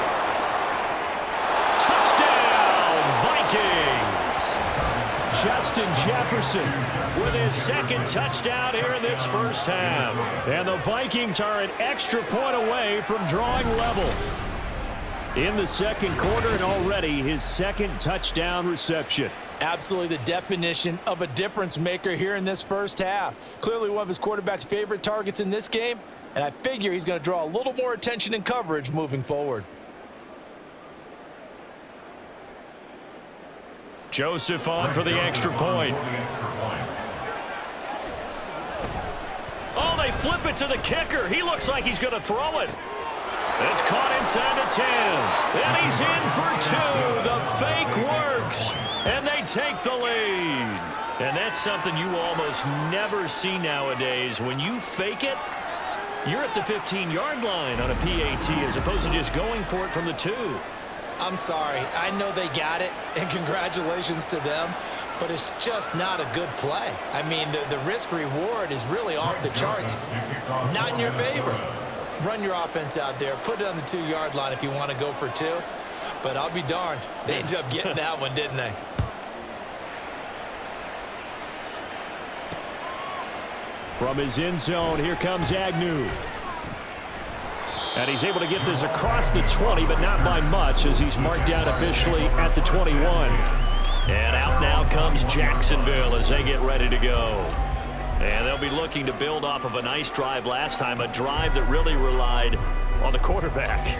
Speaker 1: Touchdown, Vikings!
Speaker 3: Justin Jefferson
Speaker 1: With his second touchdown here in this first half.
Speaker 3: And the Vikings are an extra point away from drawing level in the second quarter, and already his second touchdown reception.
Speaker 2: Absolutely the definition of a difference maker here in this first half. Clearly one of his quarterback's favorite targets in this game, and I figure he's going to draw a little more attention and coverage moving forward.
Speaker 1: Joseph on for the extra point. Oh, they flip it to the kicker. He looks like he's going to throw it. It's caught inside the 10. And he's in for two. The fake works. And they take the lead. And that's something you almost never see nowadays. When you fake it, you're at the 15-yard line on a PAT as opposed to just going for it from the 2.
Speaker 2: I'm sorry. I know they got it, and congratulations to them, but it's just not a good play. I mean, the risk-reward is really off the charts. Not in your favor. Run your offense out there. Put it on the 2-yard line if you want to go for 2. But I'll be darned. They ended up getting that one, didn't they?
Speaker 3: From his end zone, here comes Agnew. And he's able to get this across the 20, but not by much, as he's marked down officially at the 21.
Speaker 1: And out now comes Jacksonville as they get ready to go. And they'll be looking to build off of a nice drive last time, a drive that really relied on the quarterback.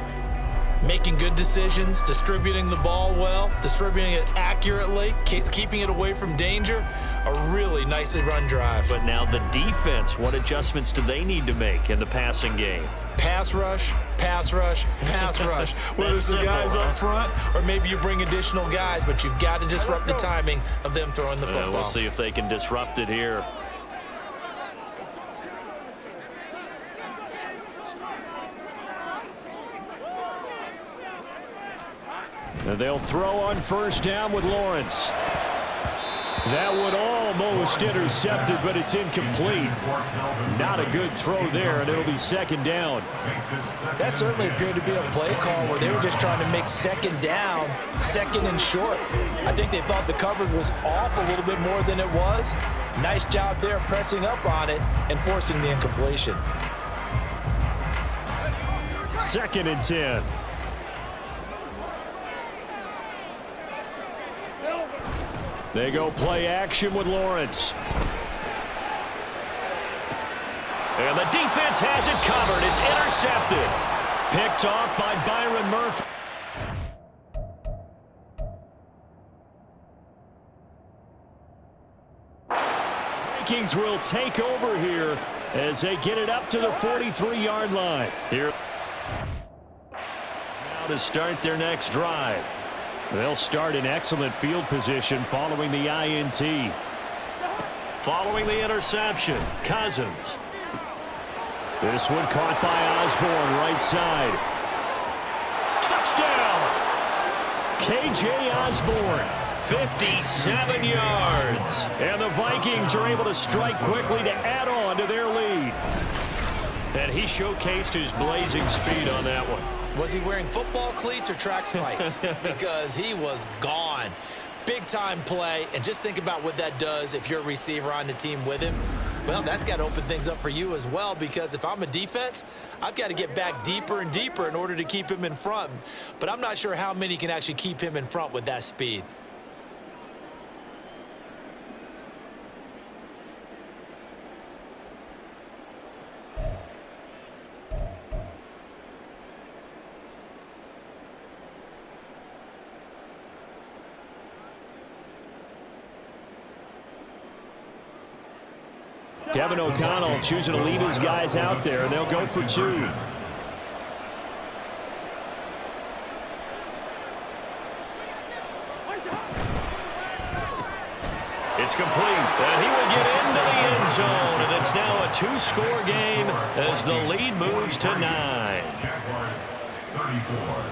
Speaker 2: Making good decisions, distributing the ball well, distributing it accurately, keeping it away from danger. A really nicely run drive.
Speaker 1: But now the defense, what adjustments do they need to make in the passing game?
Speaker 2: Pass rush, pass rush, pass rush. Whether it's the guys up front or maybe you bring additional guys, but you've got to disrupt the timing of them throwing the football.
Speaker 1: We'll see if they can disrupt it here.
Speaker 3: And they'll throw on first down with Lawrence. That would almost intercept it, but it's incomplete. Not a good throw there, and it'll be second down.
Speaker 2: That certainly appeared to be a play call where they were just trying to make second down, second and short. I think they thought the coverage was off a little bit more than it was. Nice job there pressing up on it and forcing the incompletion.
Speaker 3: 2nd and 10. They go play action with Lawrence.
Speaker 1: And the defense has it covered. It's intercepted. Picked off by Byron Murphy.
Speaker 3: Vikings will take over here as they get it up to the 43-yard line. Here now to start their next drive. They'll start in excellent field position following the INT.
Speaker 1: Following the interception, Cousins.
Speaker 3: This one caught by Osborne, right side.
Speaker 1: Touchdown!
Speaker 3: K.J. Osborne.
Speaker 1: 57 yards.
Speaker 3: And the Vikings are able to strike quickly to add on to their lead.
Speaker 1: And he showcased his blazing speed on that one.
Speaker 2: Was he wearing football cleats or track spikes? Because he was gone. Big-time play, and just think about what that does if you're a receiver on the team with him. Well, that's got to open things up for you as well, because if I'm a defense, I've got to get back deeper and deeper in order to keep him in front. But I'm not sure how many can actually keep him in front with that speed.
Speaker 3: Kevin O'Connell choosing to leave his guys out there, and they'll go for 2.
Speaker 1: It's complete, and he will get into the end zone, and it's now a 2-score game as the lead moves to 9.
Speaker 4: Jaguars 34.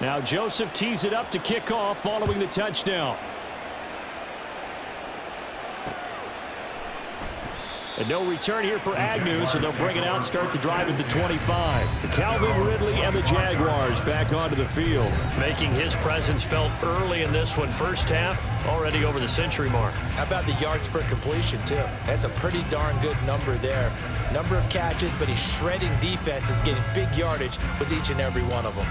Speaker 3: Now Joseph tees it up to kick off following the touchdown. And no return here for Agnew, so they'll bring it out, start the drive at the 25. Calvin Ridley and the Jaguars back onto the field.
Speaker 1: Making his presence felt early in this one. First half, already over the century mark.
Speaker 2: How about the yards per completion, too? That's a pretty darn good number there. Number of catches, but he's shredding defenses, getting big yardage with each and every one of them.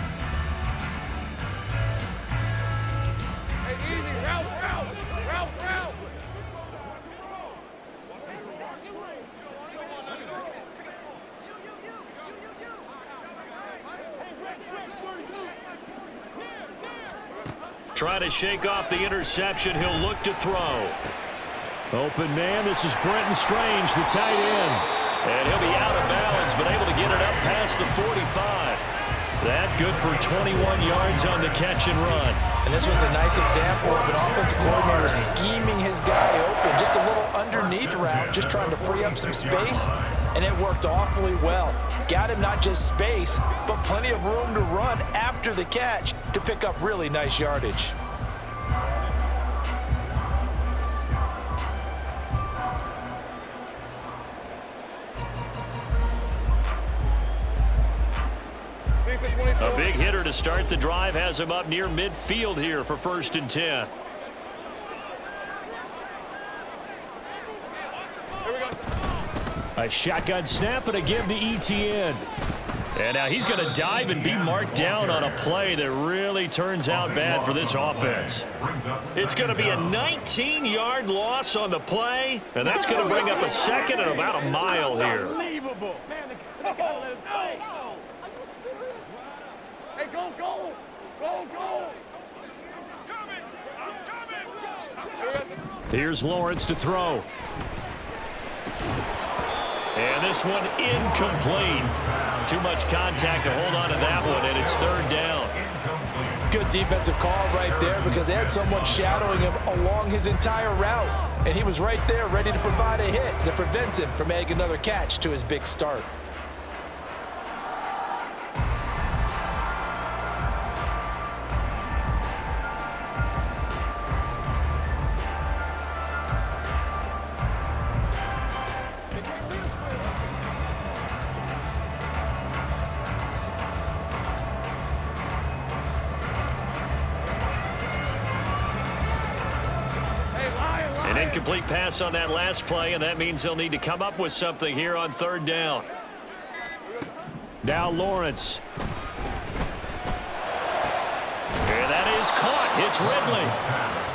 Speaker 1: Trying to shake off the interception. He'll look to throw.
Speaker 3: Open man, this is Brenton Strange, the tight end.
Speaker 1: And he'll be out of bounds, but able to get it up past the 45. That good for 21 yards on the catch and run.
Speaker 2: And this was a nice example of an offensive coordinator scheming his guy open. Just a little underneath route, just trying to free up some space, and it worked awfully well. Got him not just space, but plenty of room to run after the catch to pick up really nice yardage.
Speaker 1: A big hitter to start the drive has him up near midfield here for 1st and 10. A shotgun snap and a give to ETN. And now he's going to dive and be marked down on a play that really turns out bad for this offense. It's going to be a 19-yard loss on the play, and that's going to bring up a second and about a mile here.
Speaker 5: Unbelievable. Man, hey, go.
Speaker 1: Here's Lawrence to throw. And this one incomplete. Too much contact to hold on to that one, and it's 3rd down.
Speaker 2: Good defensive call right there because they had someone shadowing him along his entire route. And he was right there ready to provide a hit that prevents him from making another catch to his big start.
Speaker 1: An incomplete pass on that last play, and that means they'll need to come up with something here on 3rd down. Now Lawrence. And that is caught. It's Ridley.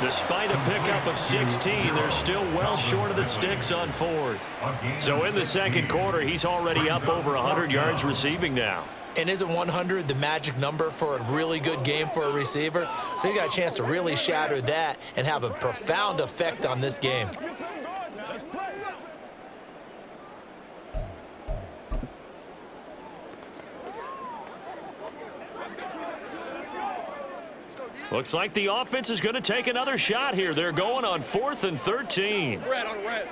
Speaker 1: Despite a pickup of 16, they're still well short of the sticks on 4th. So in the 2nd quarter, he's already up over 100 yards receiving now.
Speaker 2: And isn't 100 the magic number for a really good game for a receiver? So you got a chance to really shatter that and have a profound effect on this game.
Speaker 1: Looks like the offense is going to take another shot here. They're going on 4th and 13.
Speaker 5: Red on red.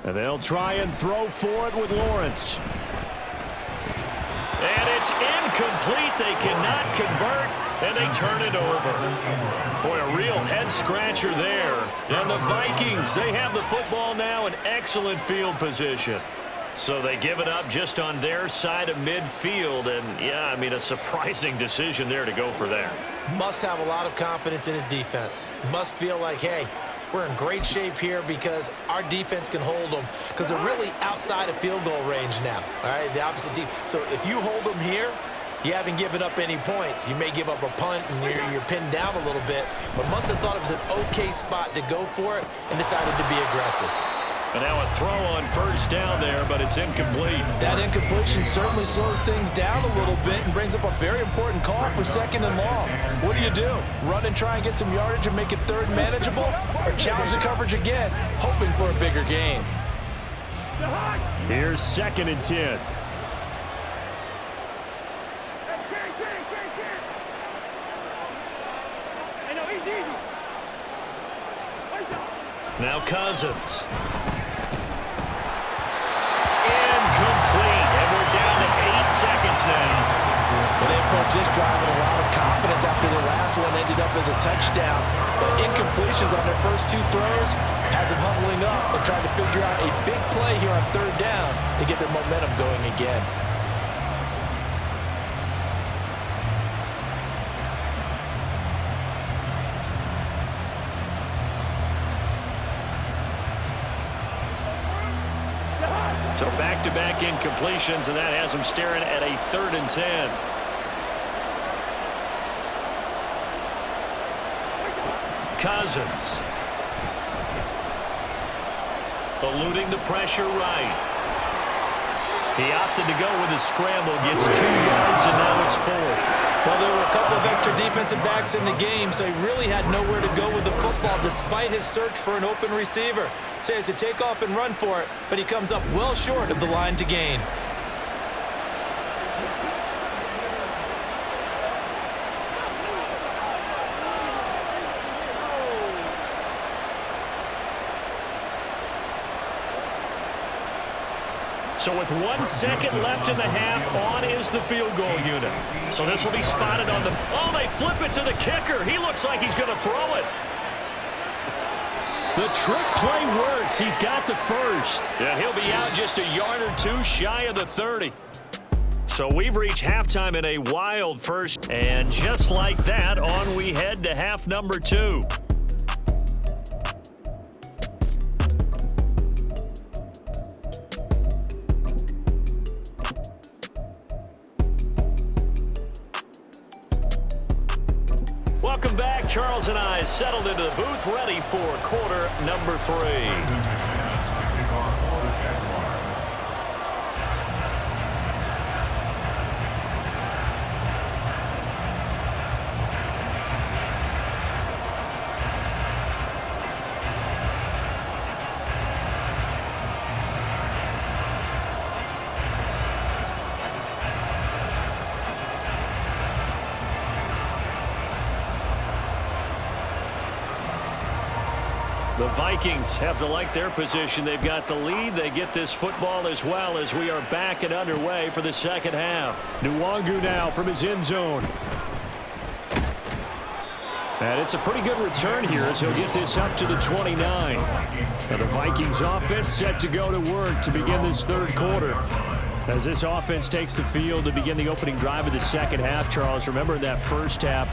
Speaker 1: And they'll try and throw for it with Lawrence. And it's incomplete. They cannot convert, and they turn it over. Boy, a real head-scratcher there. And the Vikings, they have the football now in excellent field position. So they give it up just on their side of midfield. And, yeah, I mean, a surprising decision there to go for that.
Speaker 2: Must have a lot of confidence in his defense. Must feel like, hey, we're in great shape here because our defense can hold them because they're really outside of field goal range now, all right, the opposite team. So if you hold them here, you haven't given up any points. You may give up a punt and you're pinned down a little bit, but must have thought it was an okay spot to go for it and decided to be aggressive.
Speaker 1: And now a throw on 1st down there, but it's incomplete.
Speaker 2: That incompletion certainly slows things down a little bit and brings up a very important call for 2nd and long. What do? Run and try and get some yardage and make it 3rd manageable, or challenge the coverage again, hoping for a bigger gain?
Speaker 1: Here's 2nd and 10. Now Cousins. Incomplete, and we're down to 8 seconds now.
Speaker 2: Well, they approached this drive with a lot of confidence after the last one ended up as a touchdown. But incompletions on their first 2 throws has them huddling up and trying to figure out a big play here on 3rd down to get their momentum going again.
Speaker 1: So back-to-back incompletions, and that has them staring at a 3rd and 10. Cousins. Eluding the pressure right. He opted to go with a scramble, gets 2 yards, and now it's 4th.
Speaker 2: Well, there were a couple of extra defensive defensive backs in the game, so he really had nowhere to go with the football despite his search for an open receiver. So he has to take off and run for it, but he comes up well short of the line to gain.
Speaker 1: So with 1 second left in the half, on is the field goal unit. So this will be spotted on the... Oh, they flip it to the kicker. He looks like he's going to throw it.
Speaker 3: The trick play works. He's got the first.
Speaker 1: And he'll be out just a yard or two shy of the 30. So we've reached halftime in a wild first. And just like that, on we head to half number 2. Welcome back. Charles and I settled into the booth, ready for quarter number 3. The Vikings have to like their position. They've got the lead. They get this football as well as we are back and underway for the second half.
Speaker 3: Nwangu now from his end zone. And it's a pretty good return here as he'll get this up to the 29. Now the Vikings offense set to go to work to begin this third quarter. As this offense takes the field to begin the opening drive of the second half, Charles, remember that first half,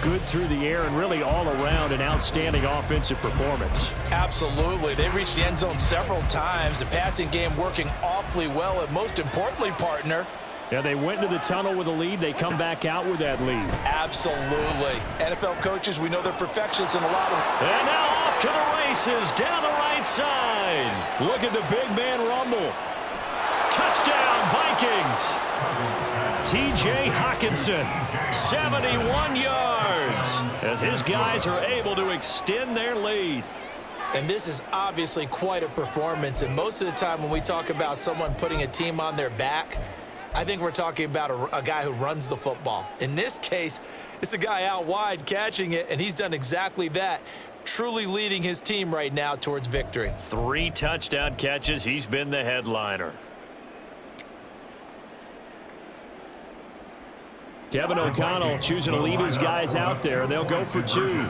Speaker 3: good through the air and really all around an outstanding offensive performance.
Speaker 2: Absolutely. They reached the end zone several times. The passing game working awfully well, and most importantly, partner,
Speaker 3: yeah, they went into the tunnel with a lead. They come back out with that lead.
Speaker 2: Absolutely. NFL coaches, we know they're perfectionists in a lot of...
Speaker 1: And now off to the races down the right side.
Speaker 3: Look at the big man rumble.
Speaker 1: Touchdown, Vikings. T.J. Hawkinson, 71 yards, as his guys are able to extend their lead.
Speaker 2: And this is obviously quite a performance. And most of the time when we talk about someone putting a team on their back, I think we're talking about a guy who runs the football. In this case, it's a guy out wide catching it, and he's done exactly that, truly leading his team right now towards victory.
Speaker 1: 3 touchdown catches. He's been the headliner.
Speaker 3: Kevin O'Connell choosing to lead his guys out there. They'll go for 2.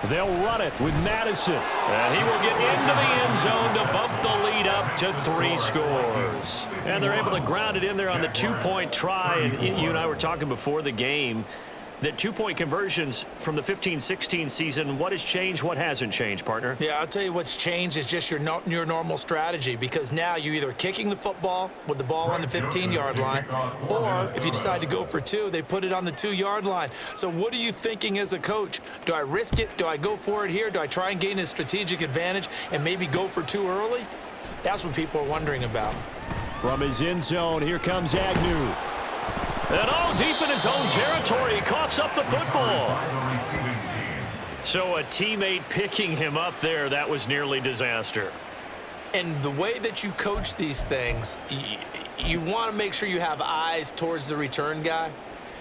Speaker 3: They'll run it with Madison.
Speaker 1: And he will get into the end zone to bump the lead up to 3 scores. And they're able to ground it in there on the 2-point try. And you and I were talking before the game that 2-point conversions from the 15-16 season, what has changed, what hasn't changed, partner?
Speaker 2: Yeah, I'll tell you what's changed is just your normal strategy, because now you're either kicking the football with the ball on the 15-yard line, or if you decide to go for 2, they put it on the 2-yard line. So what are you thinking as a coach? Do I risk it? Do I go for it here? Do I try and gain a strategic advantage and maybe go for 2 early? That's what people are wondering about.
Speaker 3: From his end zone, here comes Agnew.
Speaker 1: And all deep in his own territory, he coughs up the football. So a teammate picking him up there, that was nearly disaster.
Speaker 2: And the way that you coach these things, you want to make sure you have eyes towards the return guy,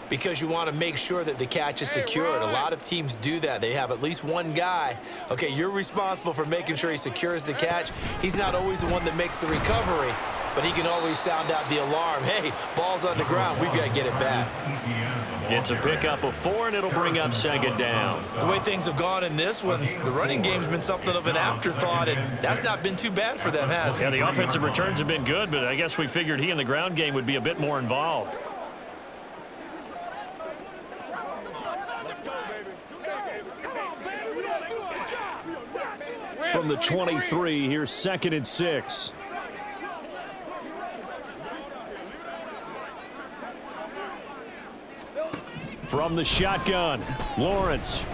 Speaker 2: because you want to make sure that the catch is secured. A lot of teams do that. They have at least one guy. Okay, you're responsible for making sure he secures the catch. He's not always the one that makes the recovery, but he can always sound out the alarm. Hey, ball's on the ground. We've got to get it back.
Speaker 1: It's a pickup of 4, and it'll bring up second down.
Speaker 2: The way things have gone in this one, the running game's been something of an afterthought, and that's not been too bad for them, has it?
Speaker 1: Yeah, the offensive returns have been good, but I guess we figured he in the ground game would be a bit more involved.
Speaker 3: From the 23, here's 2nd and 6. From the shotgun, Lawrence.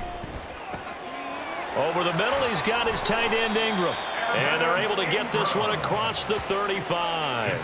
Speaker 1: Over the middle, he's got his tight end Ingram. And they're able to get this one across the 35.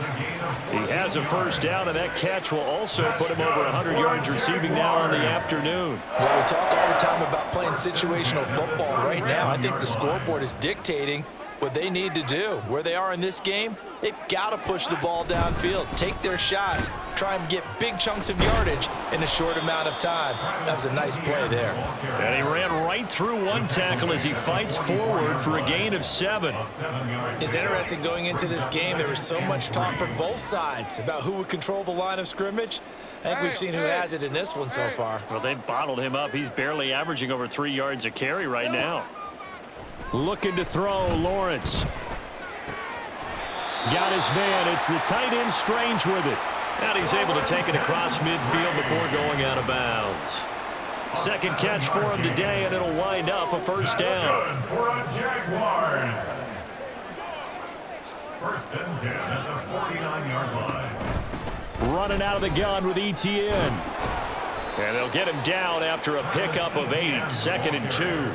Speaker 1: He has a first down, and that catch will also put him over 100 yards receiving now on the afternoon.
Speaker 2: Well, we talk all the time about playing situational football. Right now, I think the scoreboard is dictating what they need to do. Where they are in this game, they've got to push the ball downfield, take their shots, try and get big chunks of yardage in a short amount of time. That was a nice play there.
Speaker 1: And he ran right through one tackle as he fights forward for a gain of 7.
Speaker 2: It's interesting going into this game. There was so much talk from both sides about who would control the line of scrimmage. I think we've seen who has it in this one so far.
Speaker 3: Well, they've bottled him up. He's barely averaging over 3 yards a carry right now. Looking to throw, Lawrence. Got his man. It's the tight end Strange with it.
Speaker 1: And he's able to take it across midfield before going out of bounds. Second catch for him today, and it'll wind up a first down.
Speaker 4: For a Jaguars. First and 10 at the 49-yard line.
Speaker 3: Running out of the gun with Etienne.
Speaker 1: And they'll get him down after a pickup of 8. 2nd and 2.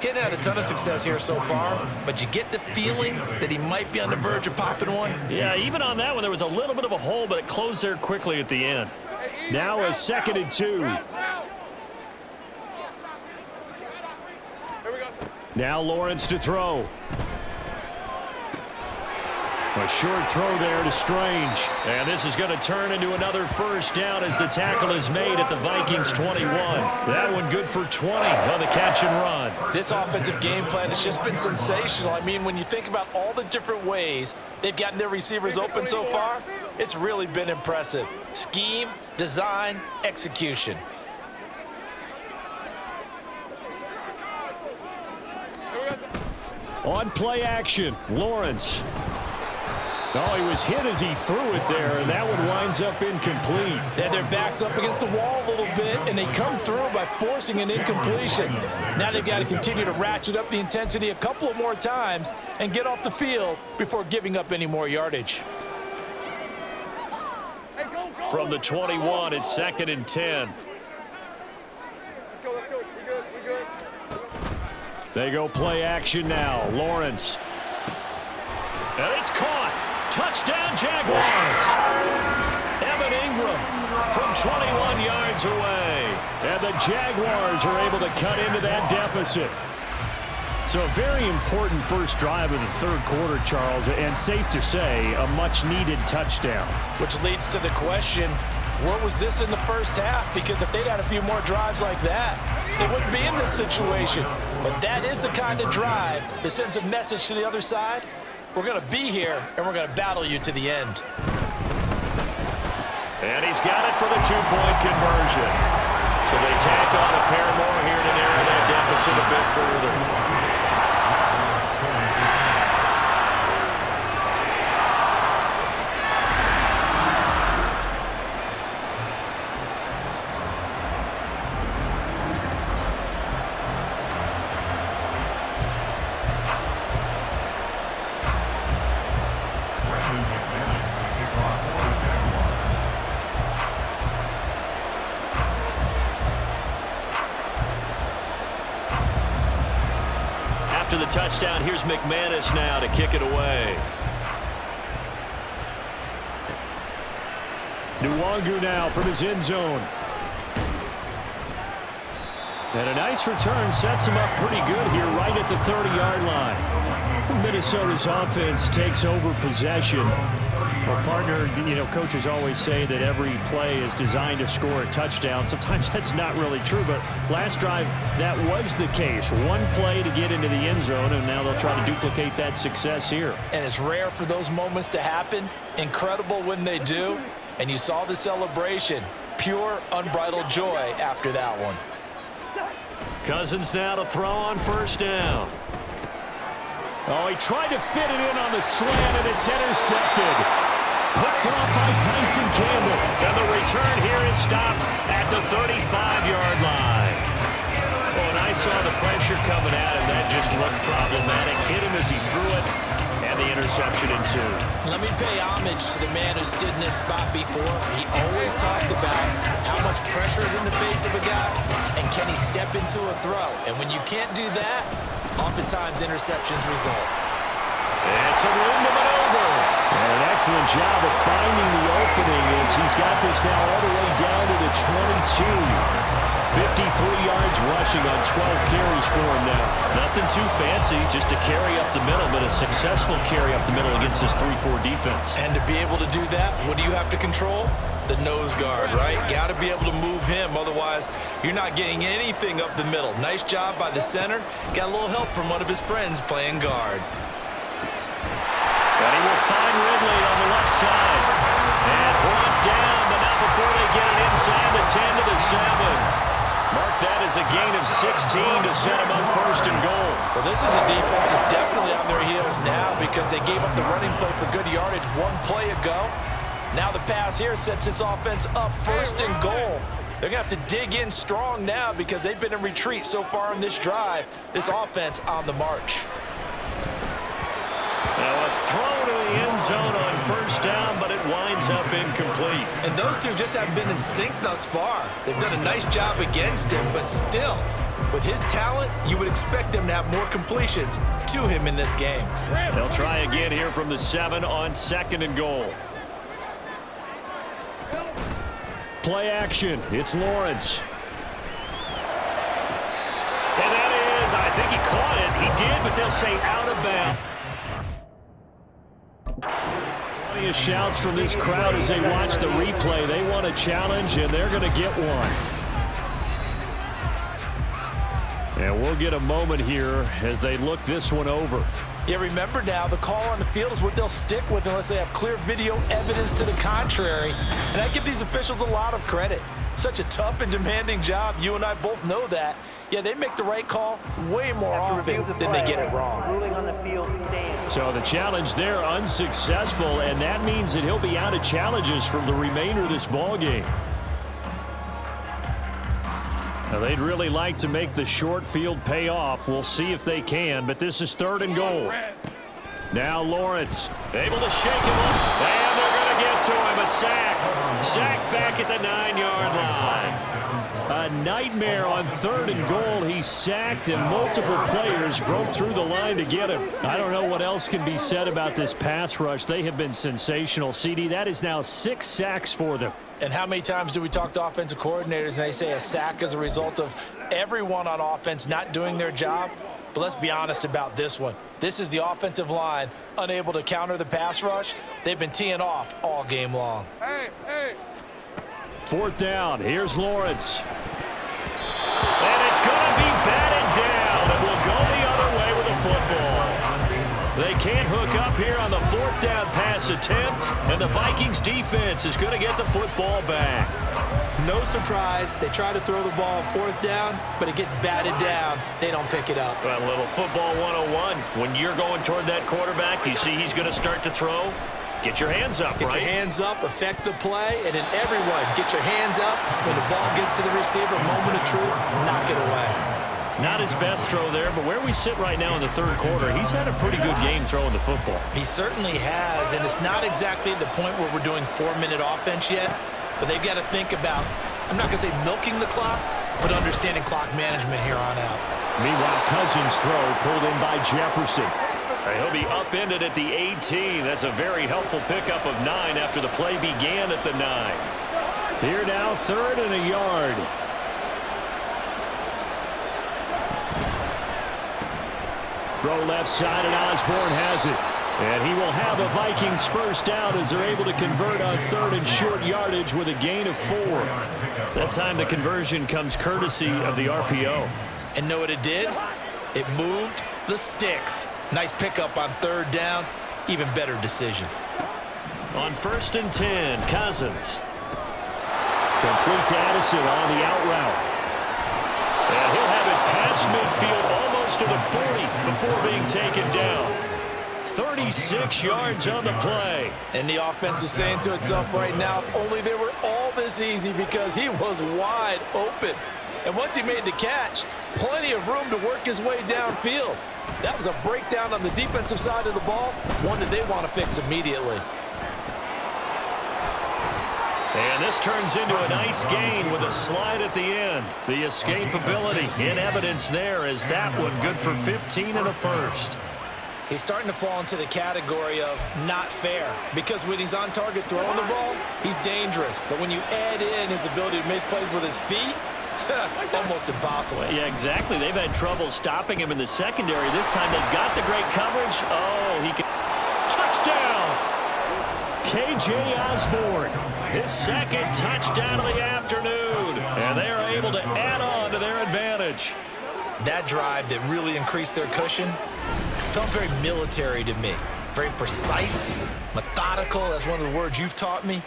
Speaker 2: Getting had a ton of success here so far, but you get the feeling that he might be on the verge of popping one.
Speaker 1: Yeah, even on that one, there was a little bit of a hole, but it closed there quickly at the end.
Speaker 3: Now a 2nd and 2. Now Lawrence to throw. A short throw there to Strange.
Speaker 1: And this is going to turn into another first down as the tackle is made at the Vikings 21. That one good for 20 on the catch and run.
Speaker 2: This offensive game plan has just been sensational. I mean, when you think about all the different ways they've gotten their receivers open so far, it's really been impressive. Scheme, design, execution.
Speaker 3: On play action, Lawrence. Oh, he was hit as he threw it there, and that one winds up incomplete.
Speaker 2: They had their backs up against the wall a little bit, and they come through by forcing an incompletion. Now they've got to continue to ratchet up the intensity a couple of more times and get off the field before giving up any more yardage.
Speaker 1: From the 21, it's 2nd and 10.
Speaker 3: They go play action now. Lawrence.
Speaker 1: And it's caught. Touchdown, Jaguars. Evan Ingram from 21 yards away.
Speaker 3: And the Jaguars are able to cut into that deficit. So a very important first drive of the third quarter, Charles, and safe to say, a much-needed touchdown.
Speaker 2: Which leads to the question, where was this in the first half? Because if they'd had a few more drives like that, they wouldn't be in this situation. But that is the kind of drive that sends a message to the other side. We're going to be here, and we're going to battle you to the end.
Speaker 1: And he's got it for the two-point conversion. So they tack on a pair more here to narrow that deficit a bit further. After the touchdown, here's McManus now to kick it away.
Speaker 3: Nwangu now from his end zone. And a nice return sets him up pretty good here right at the 30-yard line. Minnesota's offense takes over possession. Well, partner, coaches always say that every play is designed to score a touchdown. Sometimes that's not really true, but last drive, that was the case. One play to get into the end zone, and now they'll try to duplicate that success here.
Speaker 2: And it's rare for those moments to happen. Incredible when they do. And you saw the celebration. Pure, unbridled joy after that one.
Speaker 1: Cousins now to throw on first down.
Speaker 3: Oh, he tried to fit it in on the slant, and it's intercepted. Picked off by Tyson Campbell.
Speaker 1: And the return here is stopped at the 35-yard line. Oh, and I saw the pressure coming at him. That just looked problematic. Hit him as he threw it, and the interception ensued.
Speaker 2: Let me pay homage to the man who stood in this spot before. He always talked about how much pressure is in the face of a guy, and can he step into a throw. And when you can't do that, oftentimes interceptions result.
Speaker 1: And some room to maneuver.
Speaker 3: And an excellent job of finding the opening as he's got this now all the way down to the 22. 53 yards rushing on 12 carries for him now.
Speaker 1: Nothing too fancy, just to carry up the middle, but a successful carry up the middle against this 3-4 defense.
Speaker 2: And to be able to do that, what do you have to control? The nose guard, right? Got to be able to move him, otherwise you're not getting anything up the middle. Nice job by the center. Got a little help from one of his friends playing guard.
Speaker 1: And he will find Ridley on the left side. And brought down, but not before they get it inside the 10 to the 7. Mark that as a gain of 16 to set him up first and goal.
Speaker 2: Well, this is a defense that's definitely on their heels now because they gave up the running play for good yardage one play ago. Now the pass here sets this offense up first and goal. They're going to have to dig in strong now because they've been in retreat so far in this drive. This offense on the march.
Speaker 1: Now a throw to the end zone on first down, but it winds up incomplete.
Speaker 2: And those two just haven't been in sync thus far. They've done a nice job against him, but still, with his talent, you would expect them to have more completions to him in this game.
Speaker 1: They'll try again here from the 7 on second and goal.
Speaker 3: Play action. It's Lawrence.
Speaker 1: And that is, I think he caught it. He did, but they'll say out of bounds.
Speaker 3: Plenty of shouts from this crowd as they watch the replay. They want a challenge, and they're going to get one. And we'll get a moment here as they look this one over.
Speaker 2: Yeah, remember now, the call on the field is what they'll stick with unless they have clear video evidence to the contrary. And I give these officials a lot of credit. Such a tough and demanding job. You and I both know that. Yeah, they make the right call way more often than they get it wrong.
Speaker 6: Ruling on the field stands.
Speaker 3: So the challenge there unsuccessful, and that means that he'll be out of challenges for the remainder of this ball game. Now, they'd really like to make the short field pay off. We'll see if they can, but this is third and goal. Now Lawrence.
Speaker 1: Able to shake him up, and they're going to get to him. A sack. Sack back at the 9-yard line.
Speaker 3: A nightmare on third and goal. He sacked, and multiple players broke through the line to get him. I don't know what else can be said about this pass rush. They have been sensational. CD, that is now 6 sacks for them.
Speaker 2: And how many times do we talk to offensive coordinators and they say a sack is a result of everyone on offense not doing their job? But let's be honest about this one. This is the offensive line unable to counter the pass rush. They've been teeing off all game long.
Speaker 3: Fourth down. Here's Lawrence.
Speaker 1: And it's going to be batted down. It will go the other way with the football. They can't hook up here on the fourth down pass attempt, and the Vikings defense is going to get the football back.
Speaker 2: No surprise, they try to throw the ball on fourth down, but it gets batted down. They don't pick it up.
Speaker 1: Well, a little football 101. When you're going toward that quarterback, you see he's going to start to throw. Get your hands up,
Speaker 2: Get
Speaker 1: right?
Speaker 2: your hands up, affect the play, and then everyone get your hands up. When the ball gets to the receiver, moment of truth, knock it away.
Speaker 1: Not his best throw there, but where we sit right now in the third quarter, he's had a pretty good game throwing the football.
Speaker 2: He certainly has, and it's not exactly at the point where we're doing 4-minute offense yet, but they've got to think about, I'm not going to say milking the clock, but understanding clock management here on out.
Speaker 3: Meanwhile, Cousins' throw pulled in by Jefferson.
Speaker 1: He'll be upended at the 18. That's a very helpful pickup of 9 after the play began at the 9.
Speaker 3: Here now, third and a yard. Throw left side, and Osborne has it. And he will have a Vikings first down as they're able to convert on third and short yardage with a gain of 4.
Speaker 1: That time the conversion comes courtesy of the RPO.
Speaker 2: And know what it did? It moved the sticks. Nice pickup on third down. Even better decision.
Speaker 1: On first and 10, Cousins.
Speaker 3: Complete to Addison on the out route.
Speaker 1: And he'll have it past midfield almost to the 40 before being taken down. 36 yards on the play.
Speaker 2: And the offense is saying to itself right now, if only they were all this easy, because he was wide open. And once he made the catch, plenty of room to work his way downfield. That was a breakdown on the defensive side of the ball, one that they want to fix immediately.
Speaker 1: And this turns into a nice gain with a slide at the end. The escapability in evidence there is that one good for 15 and a first.
Speaker 2: He's starting to fall into the category of not fair, because when he's on target throwing the ball, he's dangerous. But when you add in his ability to make plays with his feet, almost impossible.
Speaker 3: Yeah, exactly. They've had trouble stopping him in the secondary. This time they've got the great coverage. Oh, he can. Touchdown! K.J. Osborne, his second touchdown of the afternoon. And they are able to add on to their advantage.
Speaker 2: That drive that really increased their cushion felt very military to me. Very precise, methodical. That's one of the words you've taught me.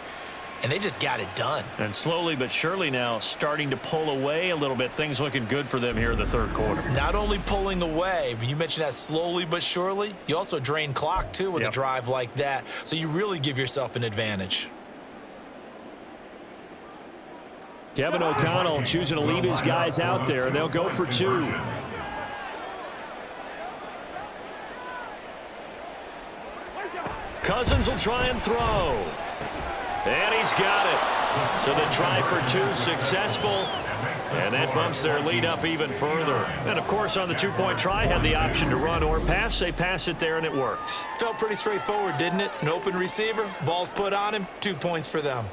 Speaker 2: And they just got it done.
Speaker 3: And slowly but surely now starting to pull away a little bit. Things looking good for them here in the third quarter.
Speaker 2: Not only pulling away, but you mentioned that slowly but surely. You also drain clock, too, with a drive like that. So you really give yourself an advantage.
Speaker 3: Kevin O'Connell choosing to leave his guys out there. They'll go for two. Cousins will try and throw. And he's got it. So the try for two successful. And that bumps their lead up even further. And, of course, on the two-point try, had the option to run or pass. They pass it there, and it works.
Speaker 2: Felt pretty straightforward, didn't it? An open receiver, ball's put on him, 2 points for them.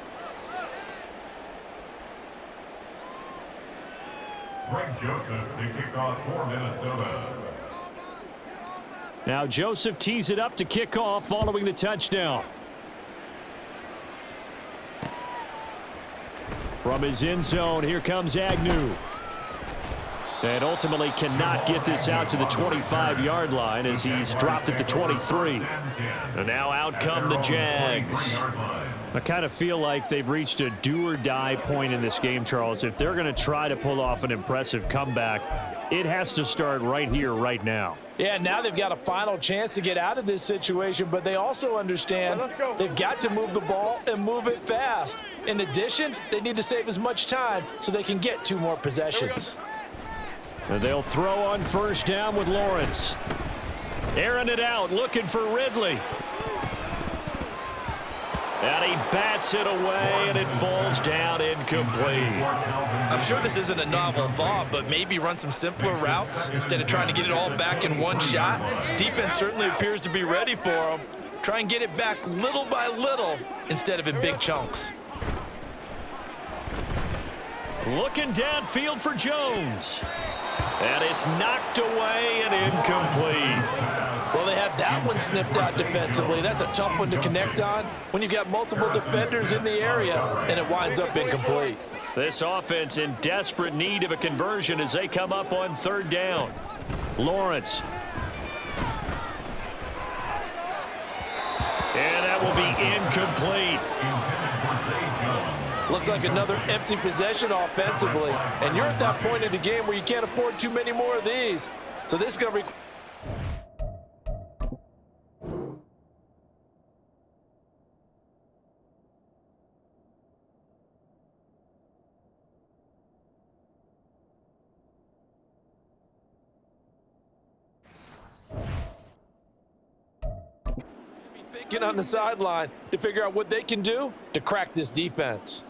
Speaker 4: Greg Joseph to kick off for Minnesota.
Speaker 3: Now Joseph tees it up to kick off following the touchdown. From his end zone, here comes Agnew. And ultimately cannot get this out to the 25-yard line as he's dropped at the 23. And now out come the Jags. I kind of feel like they've reached a do-or-die point in this game, Charles. If they're going to try to pull off an impressive comeback, it has to start right here, right now.
Speaker 2: Yeah, now they've got a final chance to get out of this situation, but they also understand they've got to move the ball and move it fast. In addition, they need to save as much time so they can get 2 more possessions.
Speaker 3: And they'll throw on first down with Lawrence. Airing it out, looking for Ridley. And he bats it away, and it falls down incomplete.
Speaker 2: I'm sure this isn't a novel thought, but maybe run some simpler routes instead of trying to get it all back in one shot. Defense certainly appears to be ready for them. Try and get it back little by little instead of in big chunks.
Speaker 3: Looking downfield for Jones. And it's knocked away and incomplete.
Speaker 2: Well, they have that one snipped out defensively. That's a tough one to connect on when you've got multiple defenders in the area, and it winds up incomplete.
Speaker 3: This offense in desperate need of a conversion as they come up on third down. Lawrence. And that will be incomplete.
Speaker 2: Looks like another empty possession offensively. And you're at that point in the game where you can't afford too many more of these. So this is going to be... thinking on the sideline to figure out what they can do to crack this defense.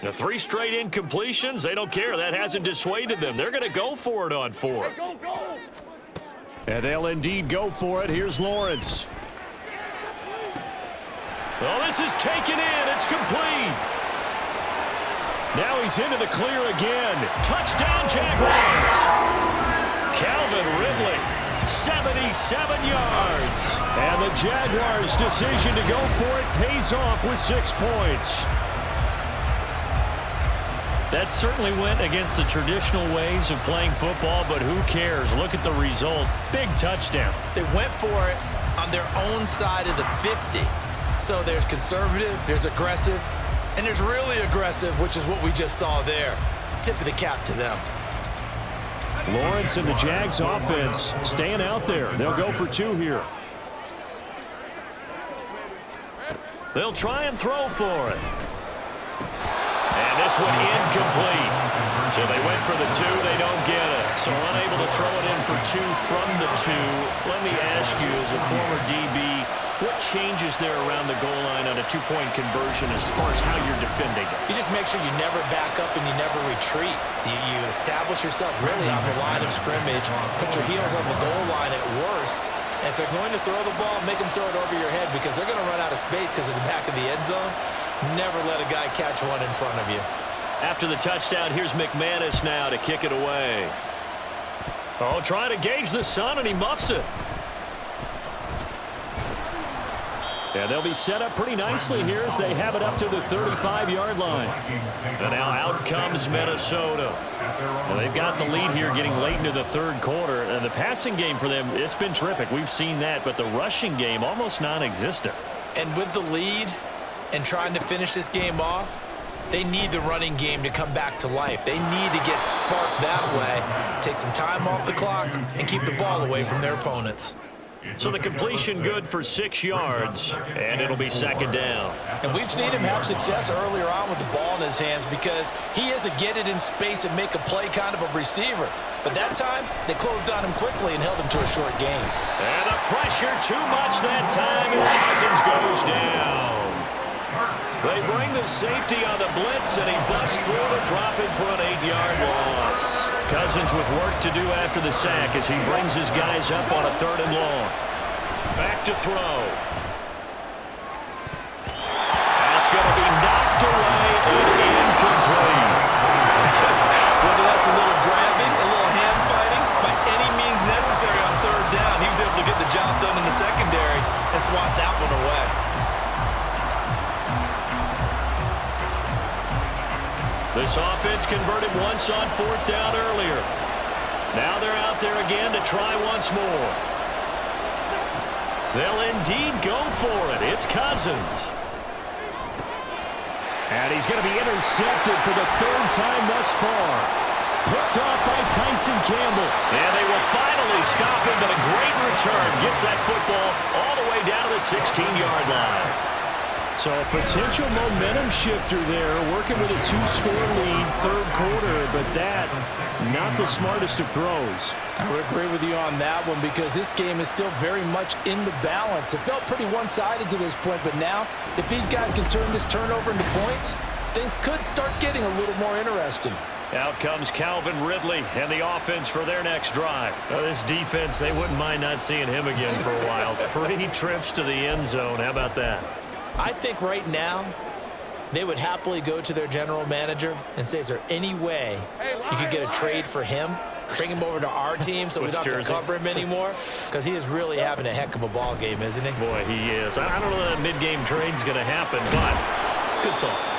Speaker 3: The 3 straight incompletions, they don't care. That hasn't dissuaded them. They're going to go for it on 4th. And they'll indeed go for it. Here's Lawrence. Oh, this is taken in. It's complete. Now he's into the clear again. Touchdown, Jaguars. Calvin Ridley, 77 yards. And the Jaguars' decision to go for it pays off with 6 points. That certainly went against the traditional ways of playing football, but who cares? Look at the result. Big touchdown.
Speaker 2: They went for it on their own side of the 50. So there's conservative, there's aggressive, and there's really aggressive, which is what we just saw there. Tip of the cap to them.
Speaker 3: Lawrence and the Jags offense staying out there. They'll go for 2 here. They'll try and throw for it.
Speaker 1: And this one incomplete. So they went for the 2, they don't get it. So unable to throw it in for 2 from the 2. Let me ask you, as a former DB, what changes there around the goal line on a 2-point conversion as far as how you're defending it?
Speaker 2: You just make sure you never back up and you never retreat. You establish yourself really on the line of scrimmage, put your heels on the goal line at worst. And if they're going to throw the ball, make them throw it over your head because they're going to run out of space because of the back of the end zone. Never let a guy catch one in front of you.
Speaker 1: After the touchdown, here's McManus now to kick it away. Oh, trying to gauge the sun, and he muffs it. And they'll be set up pretty nicely here as they have it up to the 35-yard line. And now out comes Minnesota. Well, they've got the lead here getting late into the third quarter. And the passing game for them, it's been terrific. We've seen that, but the rushing game almost non-existent.
Speaker 2: And with the lead and trying to finish this game off, they need the running game to come back to life. They need to get sparked that way, take some time off the clock, and keep the ball away from their opponents.
Speaker 1: So the completion good for 6 yards, and it'll be second down.
Speaker 7: And we've seen him have success earlier on with the ball in his hands because he is a get it in space and make a play kind of a receiver. But that time, they closed on him quickly and held him to a short gain.
Speaker 1: And the pressure too much that time as Cousins goes down. They bring the safety on the blitz, and he busts through to drop it for an 8-yard loss. Cousins with work to do after the sack as he brings his guys up on a 3rd and long. Back to throw. That's going to be knocked away and incomplete.
Speaker 2: Whether that's a little grabbing, a little hand fighting, by any means necessary on 3rd down, he was able to get the job done in the secondary and swat that one away.
Speaker 1: This offense converted once on 4th down earlier. Now they're out there again to try once more. They'll indeed go for it. It's Cousins.
Speaker 3: And he's going to be intercepted for the 3rd time thus far. Picked off by Tyson Campbell.
Speaker 1: And they will finally stop him, but a great return gets that football all the way down to the 16-yard line.
Speaker 3: So a potential momentum shifter there, working with a 2-score lead, 3rd quarter, but that, not the smartest of throws.
Speaker 7: I would agree with you on that one because this game is still very much in the balance. It felt pretty one-sided to this point, but now, if these guys can turn this turnover into points, things could start getting a little more interesting.
Speaker 1: Out comes Calvin Ridley and the offense for their next drive. This defense, they wouldn't mind not seeing him again for a while. 3 trips to the end zone. How about that?
Speaker 2: I think right now they would happily go to their general manager and say, is there any way you could get a trade for him, bring him over to our team so we don't have to cover him anymore? Because he is really having a heck of a ball game, isn't he?
Speaker 1: Boy, he is. I don't know that mid-game trade's going to happen, but good thought.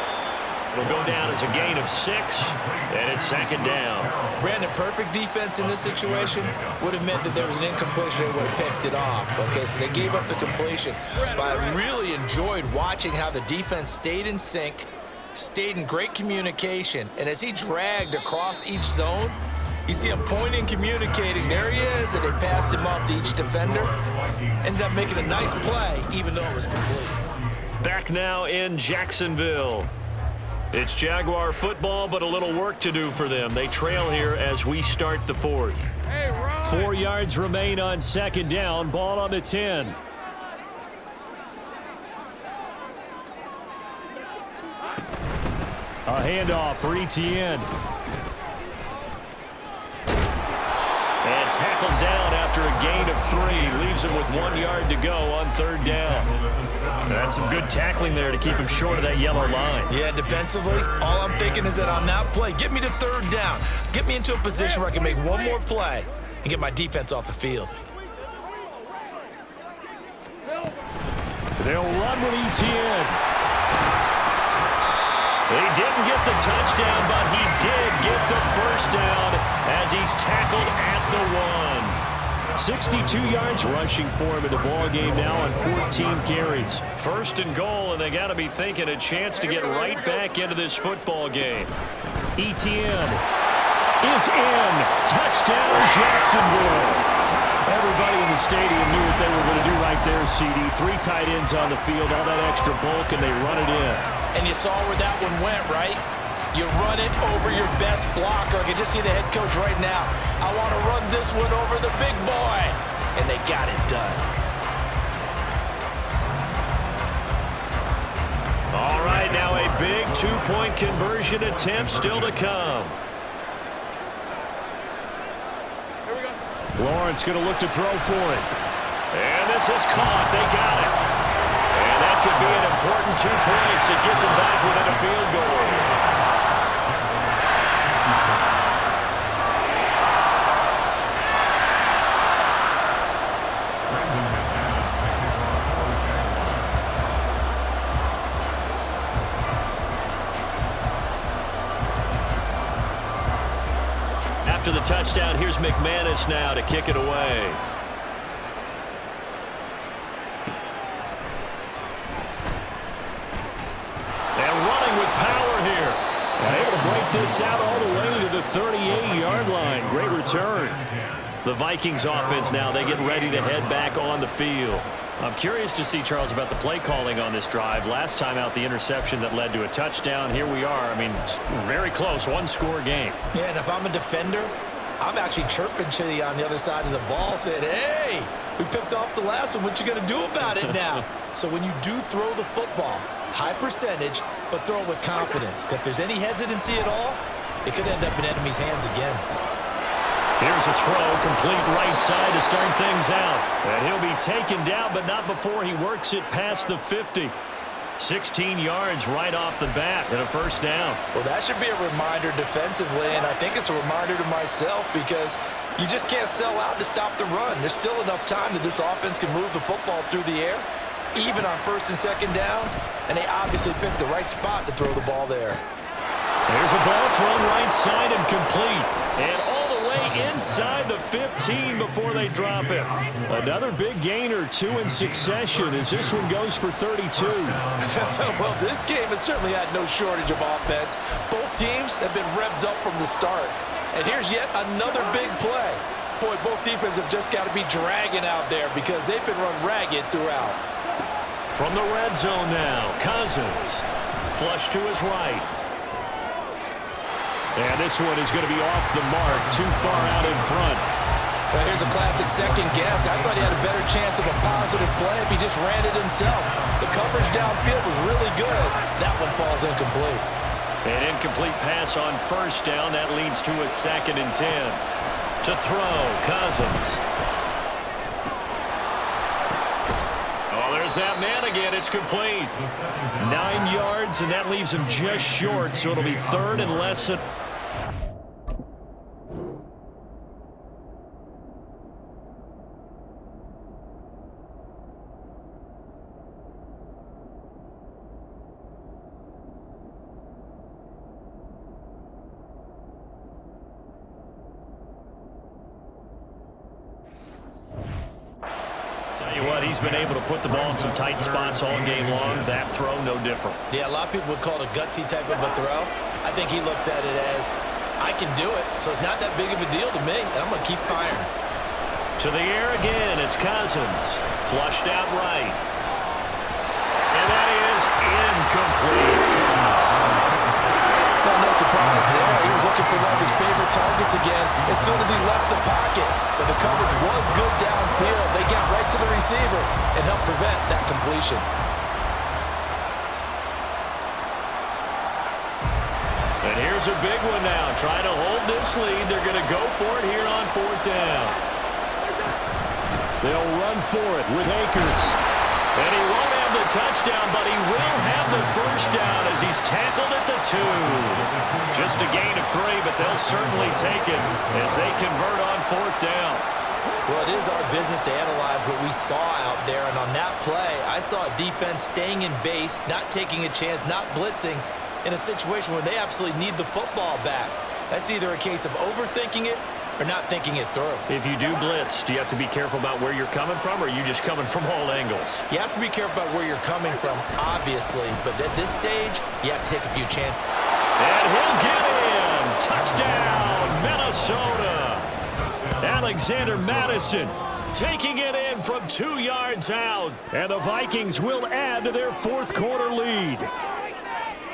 Speaker 1: It'll go down as a gain of 6, and it's 2nd down.
Speaker 2: Brandon, perfect defense in this situation would have meant that there was an incompletion. They would have picked it off. Okay, so they gave up the completion. But I really enjoyed watching how the defense stayed in sync, stayed in great communication, and as he dragged across each zone, you see him pointing, communicating. There he is, and they passed him off to each defender. Ended up making a nice play, even though it was complete.
Speaker 1: Back now in Jacksonville. It's Jaguar football, but a little work to do for them. They trail here as we start the 4th.
Speaker 3: 4 yards remain on 2nd down. Ball on the 10. A handoff for Etienne.
Speaker 1: And tackled down after a gain of 3. Leaves him with 1 yard to go on 3rd down. That's some good tackling there to keep him short of that yellow line.
Speaker 2: Yeah, defensively, all I'm thinking is that on that play, get me to 3rd down. Get me into a position where I can make one more play and get my defense off the field.
Speaker 3: They'll run with Etienne.
Speaker 1: He didn't get the touchdown, but he did get the 1st down as he's tackled at the 1.
Speaker 3: 62 yards rushing for him in the ball game now on 14 carries.
Speaker 1: 1st and goal, and they got to be thinking a chance to get right back into this football game.
Speaker 3: Etienne is in. Touchdown, Jacksonville. Everybody in the stadium knew what they were going to do right there, CD. 3 tight ends on the field, all that extra bulk, and they run it in.
Speaker 7: And you saw where that one went, right? You run it over your best blocker. I can just see the head coach right now. I want to run this one over the big boy. And they got it done.
Speaker 1: All right, now a big two-point conversion attempt still to come.
Speaker 3: Lawrence going to look to throw for it.
Speaker 1: And this is caught. They got it. And that could be an important 2 points. It gets them back within a field goal. After the touchdown, here's McManus now to kick it away. And running with power here.
Speaker 3: And able to break this out all the way to the 38-yard line. Great return.
Speaker 1: The Vikings offense now, they get ready to head back on the field.
Speaker 3: I'm curious to see, Charles, about the play calling on this drive. Last time out, the interception that led to a touchdown. Here we are. I mean, very close, one-score game.
Speaker 2: Yeah, and if I'm a defender, I'm actually chirping to you on the other side of the ball, saying, hey, we picked off the last one. What you going to do about it now? So when you do throw the football, high percentage, but throw it with confidence. Because if there's any hesitancy at all, it could end up in enemy's hands again.
Speaker 1: Here's a throw, complete right side to start things out. And he'll be taken down, but not before he works it past the 50. 16 yards right off the bat and a first down.
Speaker 7: Well, that should be a reminder defensively, and I think it's a reminder to myself because you just can't sell out to stop the run. There's still enough time that this offense can move the football through the air, even on first and second downs, and they obviously picked the right spot to throw the ball there.
Speaker 1: There's a ball thrown right side and complete. And all the way inside the 15 before they drop it.
Speaker 3: Another big gain or two in succession as this one goes for 32.
Speaker 7: Well, this game has certainly had no shortage of offense. Both teams have been revved up from the start. And here's yet another big play. Boy, both defenses have just got to be dragging out there because they've been run ragged throughout.
Speaker 1: From the red zone now, Cousins. Flush to his right.
Speaker 3: And this one is going to be off the mark, too far out in front.
Speaker 7: Well, here's a classic second guess. I thought he had a better chance of a positive play if he just ran it himself. The coverage downfield was really good. That one falls incomplete.
Speaker 1: An incomplete pass on first down. That leads to a 2nd and 10. To throw, Cousins. Oh, there's that man again. It's complete.
Speaker 3: 9 yards, and that leaves him just short, so it'll be 3rd and less than...
Speaker 1: He's been able to put the ball in some tight spots all game long. That throw, no different.
Speaker 2: Yeah, a lot of people would call it a gutsy type of a throw. I think he looks at it as, I can do it, so it's not that big of a deal to me, and I'm going to keep firing.
Speaker 1: To the air again, it's Cousins. Flushed out right. And that is incomplete.
Speaker 7: Well, no surprise there. He was looking for one of his favorite targets again as soon as he left the pocket. But the coverage was good downfield. They got right to the receiver and helped prevent that completion.
Speaker 1: And here's a big one now. Trying to hold this lead. They're going to go for it here on 4th down.
Speaker 3: They'll run for it with Akers.
Speaker 1: And he won't have the touchdown, but he will have the first down as he's tackled at the 2. Just a gain of 3, but they'll certainly take it as they convert on 4th down.
Speaker 2: Well, it is our business to analyze what we saw out there, and on that play, I saw a defense staying in base, not taking a chance, not blitzing, in a situation where they absolutely need the football back. That's either a case of overthinking it or not thinking it through.
Speaker 1: If you do blitz, do you have to be careful about where you're coming from, or are you just coming from all angles?
Speaker 2: You have to be careful about where you're coming from, obviously, but at this stage, you have to take a few chances.
Speaker 1: And he'll get in. Touchdown, Minnesota. Alexander Madison taking it in from 2 yards out.
Speaker 3: And the Vikings will add to their 4th quarter lead.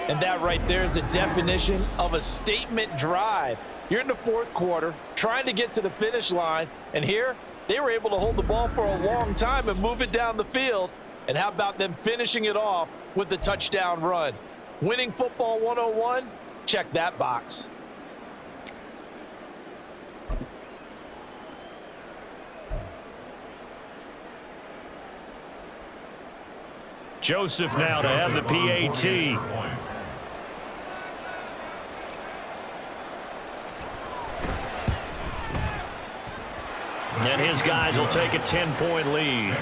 Speaker 7: And that right there is the definition of a statement drive. You're in the fourth quarter, trying to get to the finish line, and here, they were able to hold the ball for a long time and move it down the field. And how about them finishing it off with the touchdown run? Winning football 101? Check that box.
Speaker 1: Joseph now to have the PAT. And his guys will take a 10-point lead.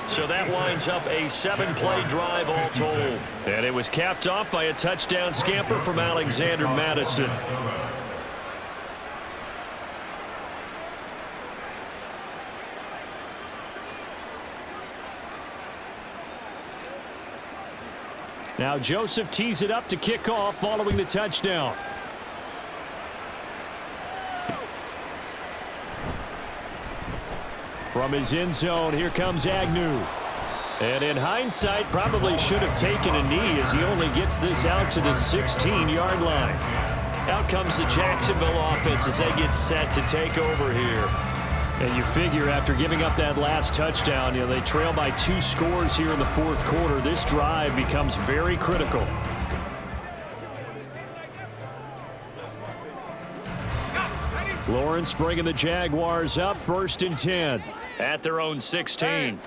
Speaker 1: So that winds up a 7-play drive all told. And it was capped off by a touchdown scamper from Alexander Madison.
Speaker 3: Now Joseph tees it up to kick off following the touchdown. From his end zone, here comes Agnew. And in hindsight, probably should have taken a knee as he only gets this out to the 16-yard line. Out comes the Jacksonville offense as they get set to take over here. And you figure after giving up that last touchdown, they trail by 2 scores here in the fourth quarter. This drive becomes very critical. Lawrence bringing the Jaguars up 1st and 10.
Speaker 1: At their own 16.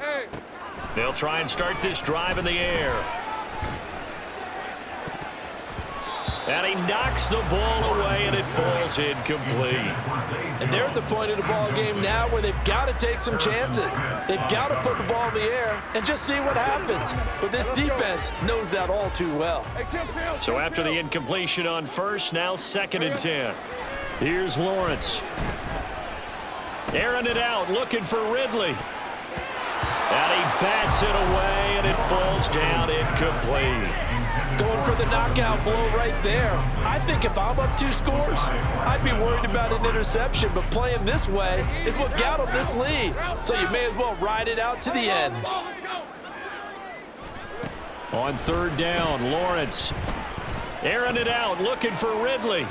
Speaker 1: They'll try and start this drive in the air. And he knocks the ball away, and it falls incomplete.
Speaker 7: And they're at the point of the ball game now where they've got to take some chances. They've got to put the ball in the air and just see what happens. But this defense knows that all too well.
Speaker 1: So after the incompletion on first, now 2nd and 10.
Speaker 3: Here's Lawrence.
Speaker 1: Airing it out, looking for Ridley. And he bats it away, and it falls down incomplete.
Speaker 7: Going for the knockout blow right there. I think if I'm up 2 scores, I'd be worried about an interception, but playing this way is what got them this lead. So you may as well ride it out to the end.
Speaker 3: On 3rd down, Lawrence.
Speaker 1: Airing it out, looking for Ridley.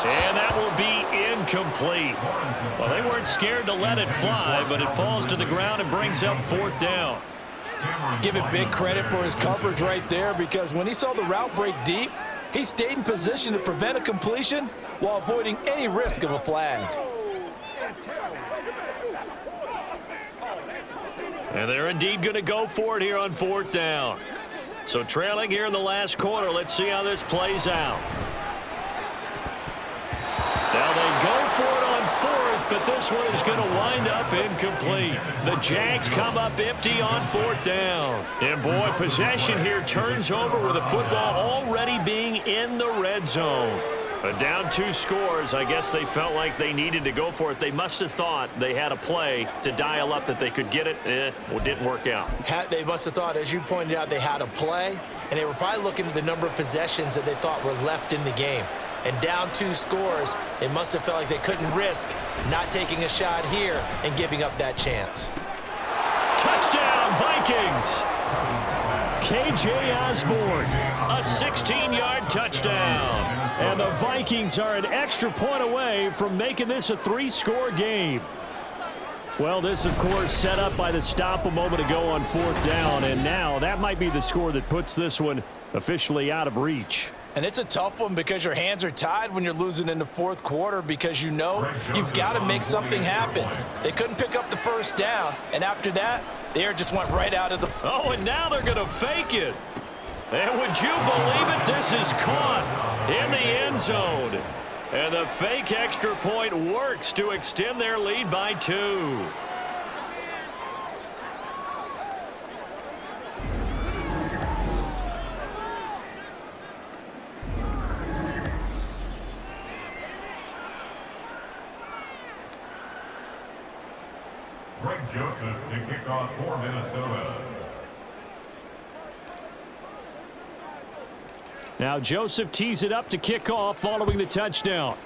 Speaker 1: And that will be incomplete. Well, they weren't scared to let it fly, but it falls to the ground and brings up 4th down.
Speaker 7: Give it big credit for his coverage right there, because when he saw the route break deep, he stayed in position to prevent a completion while avoiding any risk of a flag.
Speaker 1: And they're indeed going to go for it here on 4th down. So trailing here in the last quarter, let's see how this plays out. Now they go for it on 4th, but this one is going to wind up incomplete. The Jags come up empty on 4th down. And boy, possession here turns over with the football already being in the red zone. But down 2 scores, I guess they felt like they needed to go for it. They must have thought they had a play to dial up that they could get it. Well, it didn't work out.
Speaker 2: They must have thought, as you pointed out, they had a play, and they were probably looking at the number of possessions that they thought were left in the game. And down 2 scores, they must have felt like they couldn't risk not taking a shot here and giving up that chance.
Speaker 1: Touchdown, Vikings! K.J. Osborne, a 16-yard touchdown.
Speaker 3: And the Vikings are an extra point away from making this a 3-score game. Well, this, of course, set up by the stop a moment ago on 4th down, and now that might be the score that puts this one officially out of reach.
Speaker 7: And it's a tough one because your hands are tied when you're losing in the fourth quarter, because you know you've got to make something happen. They couldn't pick up the first down, and after that, the air just went right out of the...
Speaker 1: Oh, and now they're going to fake it. And would you believe it? This is caught in the end zone. And the fake extra point works to extend their lead by 2.
Speaker 4: Greg Joseph to kick off for Minnesota.
Speaker 3: Now Joseph tees it up to kick off following the touchdown.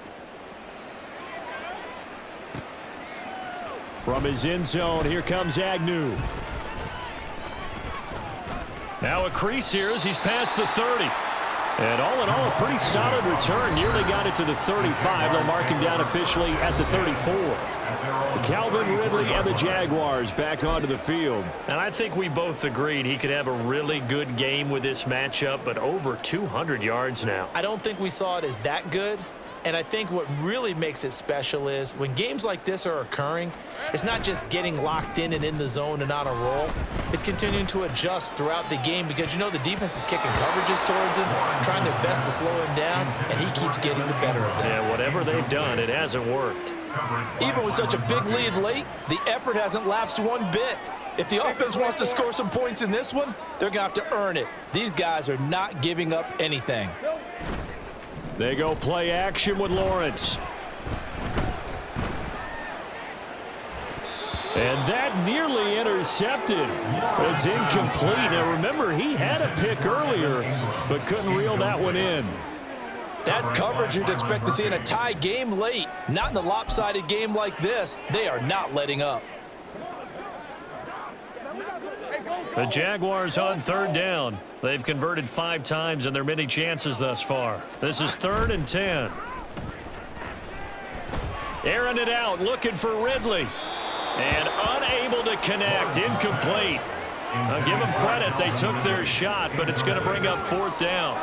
Speaker 3: From his end zone, here comes Agnew. Now a crease here as he's past the 30. And all in all, a pretty solid return. Nearly got it to the 35. They'll mark him down officially at the 34. Calvin Ridley and the Jaguars back onto the field.
Speaker 1: And I think we both agreed he could have a really good game with this matchup, but over 200 yards now.
Speaker 2: I don't think we saw it as that good. And I think what really makes it special is when games like this are occurring, it's not just getting locked in and in the zone and on a roll. It's continuing to adjust throughout the game because, you know, the defense is kicking coverages towards him, trying their best to slow him down, and he keeps getting the better of them.
Speaker 1: Yeah, whatever they've done, it hasn't worked.
Speaker 7: Even with such a big lead late, the effort hasn't lapsed one bit. If the offense wants to score some points in this one, they're going to have to earn it. These guys are not giving up anything.
Speaker 3: They go play action with Lawrence. And that nearly intercepted. It's incomplete. Now remember, he had a pick earlier, but couldn't reel that one in.
Speaker 7: That's coverage you'd expect to see in a tie game late. Not in a lopsided game like this. They are not letting up.
Speaker 1: The Jaguars on third down. They've converted 5 times in their many chances thus far. This is 3rd and 10. Airing it out, looking for Ridley. And unable to connect, incomplete. I'll give them credit, they took their shot, but it's going to bring up 4th down.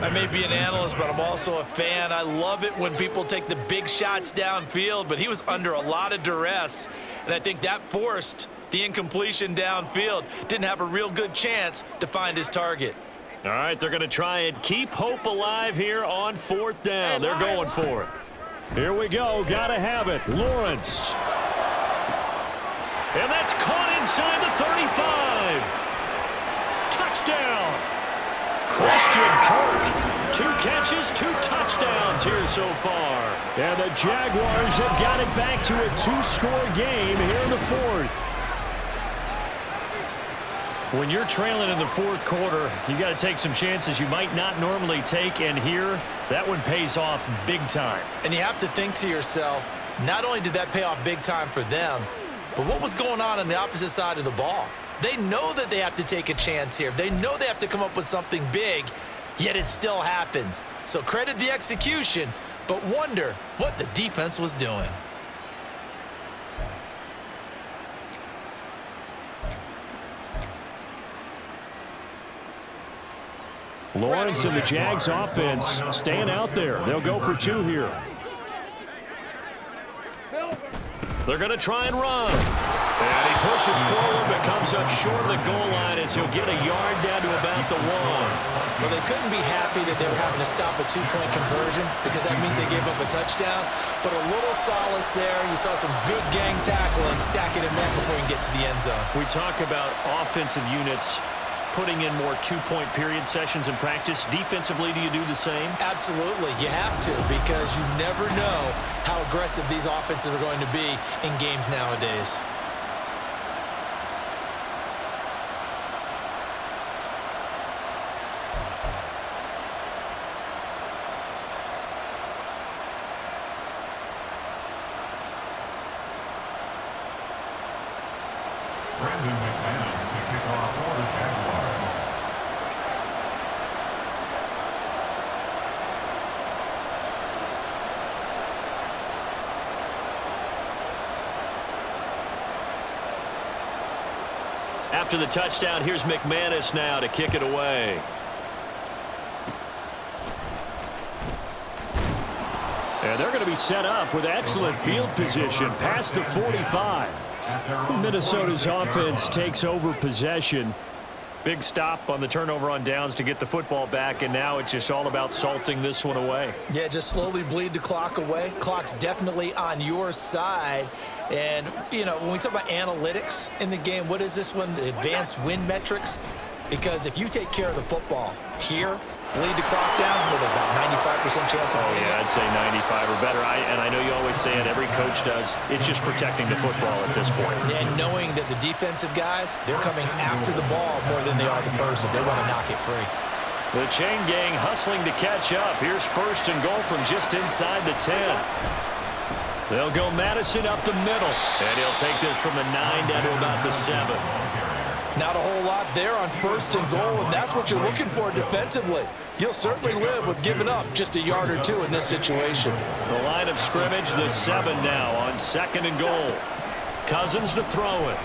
Speaker 2: I may be an analyst, but I'm also a fan. I love it when people take the big shots downfield, but he was under a lot of duress, and I think that forced the incompletion downfield. Didn't have a real good chance to find his target.
Speaker 1: All right, they're going to try and keep hope alive here on 4th down. They're going for it.
Speaker 3: Here we go. Got to have it. Lawrence.
Speaker 1: And that's caught inside the 35. Touchdown. Christian Kirk. 2 catches, 2 touchdowns here so far.
Speaker 3: And the Jaguars have got it back to a 2-score game here in the 4th.
Speaker 1: When you're trailing in the 4th quarter, you got to take some chances you might not normally take, and here, that one pays off big time.
Speaker 2: And you have to think to yourself, not only did that pay off big time for them, but what was going on the opposite side of the ball? They know that they have to take a chance here. They know they have to come up with something big, yet it still happens. So credit the execution, but wonder what the defense was doing.
Speaker 3: Lawrence and the Jags offense staying out there. They'll go for 2 here.
Speaker 1: They're going to try and run. And he pushes forward but comes up short of the goal line as he'll get a yard down to about the 1.
Speaker 2: Well, they couldn't be happy that they were having to stop a 2-point conversion because that means they gave up a touchdown. But a little solace there. You saw some good gang tackling, stacking him back before he can get to the end zone.
Speaker 1: We talk about offensive units putting in more 2-point period sessions in practice. Defensively, do you do the same?
Speaker 2: Absolutely. You have to, because you never know how aggressive these offenses are going to be in games nowadays.
Speaker 1: After the touchdown, here's McManus now to kick it away.
Speaker 3: And they're going to be set up with excellent field position past the 45. Minnesota's offense takes over possession.
Speaker 1: Big stop on the turnover on downs to get the football back, and now it's just all about salting this one away.
Speaker 2: Yeah, just slowly bleed the clock away. Clock's definitely on your side. And, you know, when we talk about analytics in the game, what is this one? The advanced win metrics? Because if you take care of the football here, bleed the clock down with about 95% chance of winning.
Speaker 1: Yeah, I'd say 95 or better. And I know you always say it, every coach does. It's just protecting the football at this point.
Speaker 2: And knowing that the defensive guys, they're coming after the ball more than they are the person. They want to knock it free.
Speaker 1: The chain gang hustling to catch up. Here's 1st and goal from just inside the 10. They'll go Madison up the middle. And he'll take this from the 9 down to about the 7.
Speaker 7: Not a whole lot there on 1st and goal, and that's what you're looking for defensively. You'll certainly live with giving up just a yard or 2 in this situation.
Speaker 1: The line of scrimmage, the 7 now on 2nd and goal. Cousins to throw it.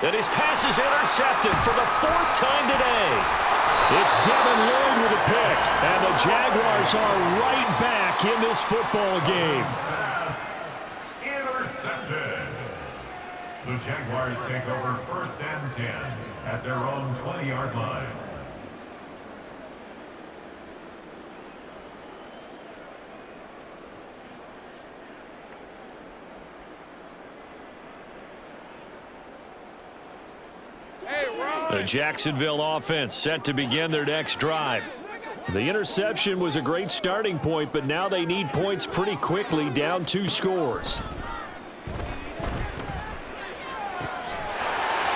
Speaker 1: And his pass is intercepted for the 4th time today. It's Devin Lloyd with a pick, and the Jaguars are right back in this football game.
Speaker 4: Pass intercepted. The Jaguars take over 1st and 10 at their own 20-yard line.
Speaker 1: The Jacksonville offense set to begin their next drive. The interception was a great starting point, but now they need points pretty quickly, down 2 scores.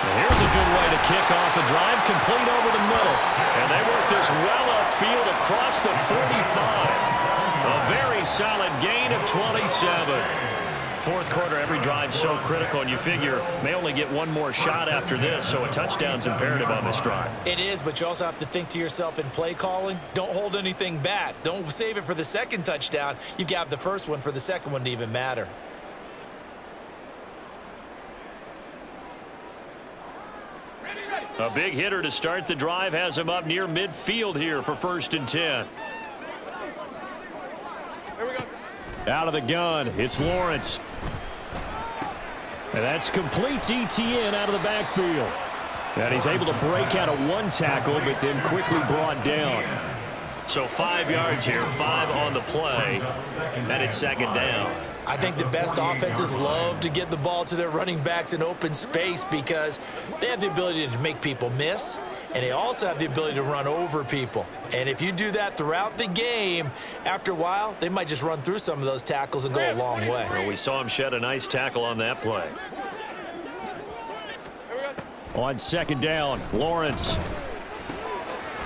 Speaker 1: Here's a good way to kick off a drive, complete over the middle. And they work this well upfield across the 45. A very solid gain of 27. 4th quarter, every drive so critical, and you figure may only get one more shot after this, so a touchdown's imperative on this drive.
Speaker 2: It is, but you also have to think to yourself in play calling, don't hold anything back. Don't save it for the 2nd touchdown. You've got the 1st one for the 2nd one to even matter.
Speaker 1: A big hitter to start the drive has him up near midfield here for 1st and 10. Out of the gun, it's Lawrence. And that's complete to Etienne out of the backfield. And he's able to break out of 1 tackle, but then quickly brought down. So 5 yards here, 5 on the play, and it's 2nd down.
Speaker 2: I think the best offenses love to get the ball to their running backs in open space because they have the ability to make people miss, and they also have the ability to run over people. And if you do that throughout the game, after a while, they might just run through some of those tackles and go a long way.
Speaker 1: Well, we saw him shed a nice tackle on that play. On 2nd down, Lawrence.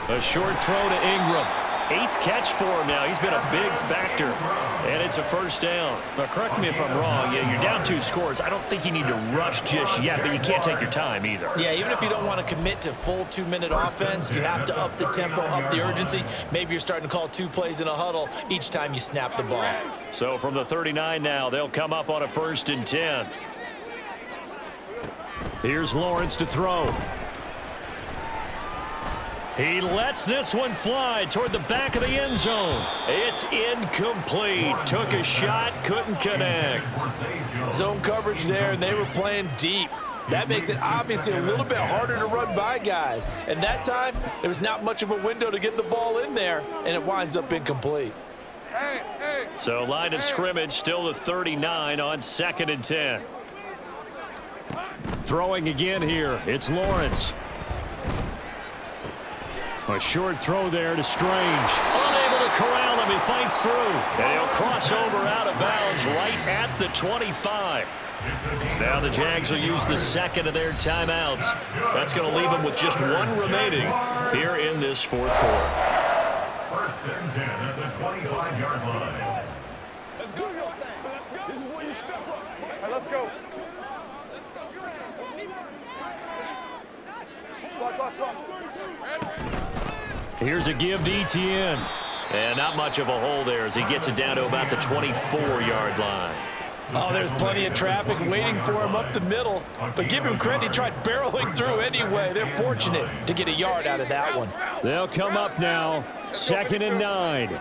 Speaker 1: A short throw to Ingram. 8th catch for him now. He's been a big factor, and it's a 1st down. Now, correct me if I'm wrong. Yeah, you're down 2 scores. I don't think you need to rush just yet, but you can't take your time either.
Speaker 2: Yeah, even if you don't want to commit to full 2-minute offense, you have to up the tempo, up the urgency. Maybe you're starting to call 2 plays in a huddle each time you snap the ball.
Speaker 1: So from the 39 now, they'll come up on a 1st and 10. Here's Lawrence to throw. He lets this one fly toward the back of the end zone. It's incomplete. Took a shot, couldn't connect.
Speaker 7: Zone coverage there, and they were playing deep. That makes it obviously a little bit harder to run by guys. And that time, there was not much of a window to get the ball in there, and it winds up incomplete.
Speaker 1: So line of scrimmage still the 39 on 2nd and 10. Throwing again here, it's Lawrence. A short throw there to Strange. Unable to corral him. He fights through. And he'll cross over out of bounds right at the 25. Now the Jags will use the 2nd of their timeouts. That's going to leave them with just 1 remaining here in this 4th quarter.
Speaker 4: 1st and 10 at the 25-yard line.
Speaker 5: Let's go, yo. This is where you step up. Hey, let's go.
Speaker 1: Here's a give to Etienne. And not much of a hole there as he gets it down to about the 24-yard line.
Speaker 7: Oh, there's plenty of traffic waiting for him up the middle. But give him credit, he tried barreling through anyway. They're fortunate to get a yard out of that one.
Speaker 1: They'll come up now, 2nd and 9.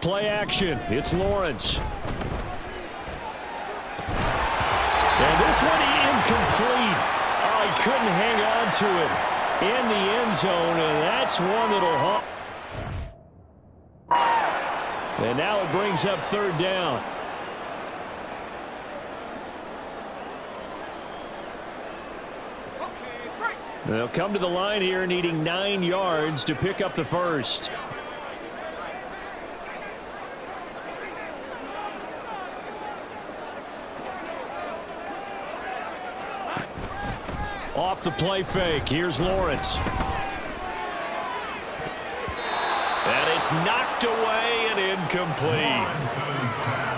Speaker 1: Play action, it's Lawrence. And this one incomplete. Oh, he couldn't hang on to it in the end zone, and that's one that'll haunt. And now it brings up 3rd down. They'll come to the line here needing 9 yards to pick up the 1st. Off the play fake, here's Lawrence. And it's knocked away and incomplete.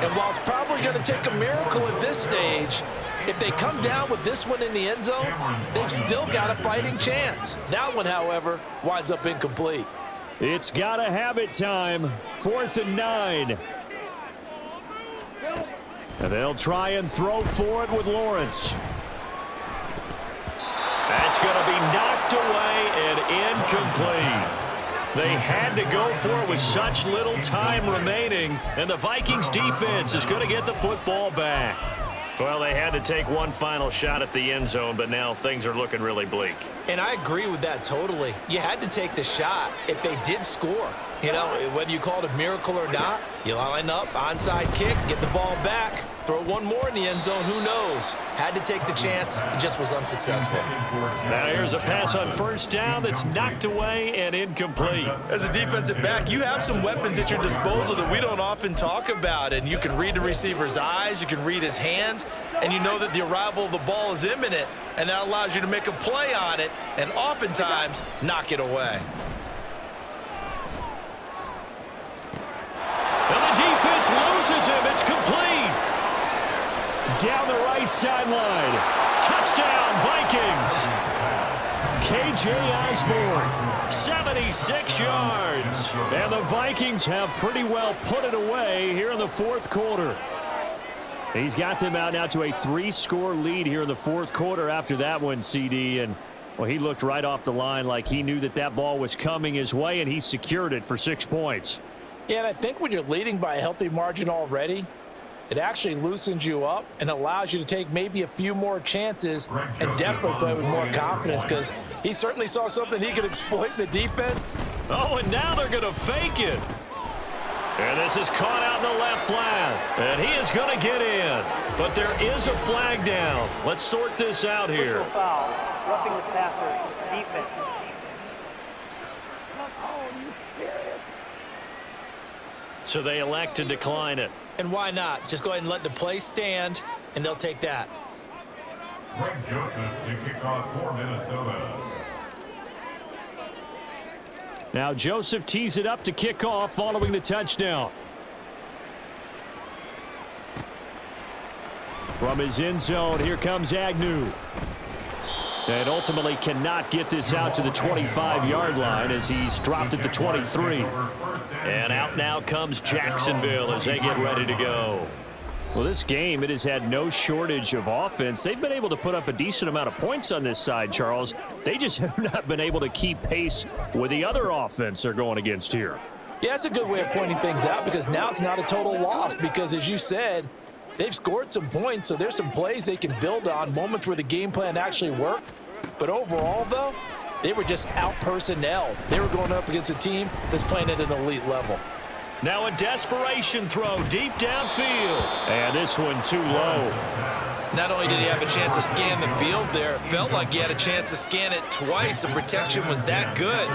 Speaker 7: And while it's probably going to take a miracle at this stage, If they come down with this one in the end zone, they've still got a fighting chance. That one, however, winds up incomplete.
Speaker 3: It's got to have it time. 4th and 9. And they'll try and throw for it with Lawrence.
Speaker 1: That's going to be knocked away and incomplete. They had to go for it with such little time remaining, and the Vikings defense is going to get the football back. Well, they had to take one final shot at the end zone, but now things are looking really bleak.
Speaker 2: And I agree with that totally. You had to take the shot if they did score. You know, whether you call it a miracle or not, you line up, onside kick, get the ball back, throw one more in the end zone, who knows? Had to take the chance, it just was unsuccessful.
Speaker 1: Now here's a pass on 1st down that's knocked away and incomplete.
Speaker 2: As a defensive back, you have some weapons at your disposal that we don't often talk about, and you can read the receiver's eyes, you can read his hands, and you know that the arrival of the ball is imminent, and that allows you to make a play on it and oftentimes knock it away.
Speaker 1: And the defense loses him. It's complete.
Speaker 3: Down the right sideline.
Speaker 1: Touchdown, Vikings.
Speaker 3: KJ Osborne.
Speaker 1: 76 yards.
Speaker 3: And the Vikings have pretty well put it away here in the 4th quarter. He's got them out now to a 3-score lead here in the 4th quarter after that one, CD. And, well, he looked right off the line like he knew that that ball was coming his way, and he secured it for 6 points.
Speaker 7: Yeah, and I think when you're leading by a healthy margin already, it actually loosens you up and allows you to take maybe a few more chances and definitely play with more confidence, because he certainly saw something he could exploit in the defense.
Speaker 1: Oh, and now they're going to fake it. And this is caught out in the left flat. And he is going to get in. But there is a flag down. Let's sort this out here.
Speaker 6: Personal foul, roughing the passer, defense.
Speaker 1: So they elect to decline it.
Speaker 2: And why not? Just go ahead and let the play stand, and they'll take that.
Speaker 4: Greg Joseph to kick off for Minnesota.
Speaker 3: Now Joseph tees it up to kick off following the touchdown. From his end zone, here comes Agnew. And ultimately cannot get this out to the 25-yard line as he's dropped at the 23.
Speaker 1: And out now comes Jacksonville as they get ready to go.
Speaker 3: Well, this game, it has had no shortage of offense. They've been able to put up a decent amount of points on this side, Charles. They just have not been able to keep pace with the other offense they're going against here.
Speaker 7: Yeah, that's a good way of pointing things out, because now it's not a total loss, because as you said, they've scored some points, so there's some plays they can build on, moments where the game plan actually worked. But overall, though, they were just out-personnelled. They were going up against a team that's playing at an elite level.
Speaker 1: Now a desperation throw deep downfield.
Speaker 3: And this one too low.
Speaker 2: Not only did he have a chance to scan the field there, it felt like he had a chance to scan it twice. The protection was that good.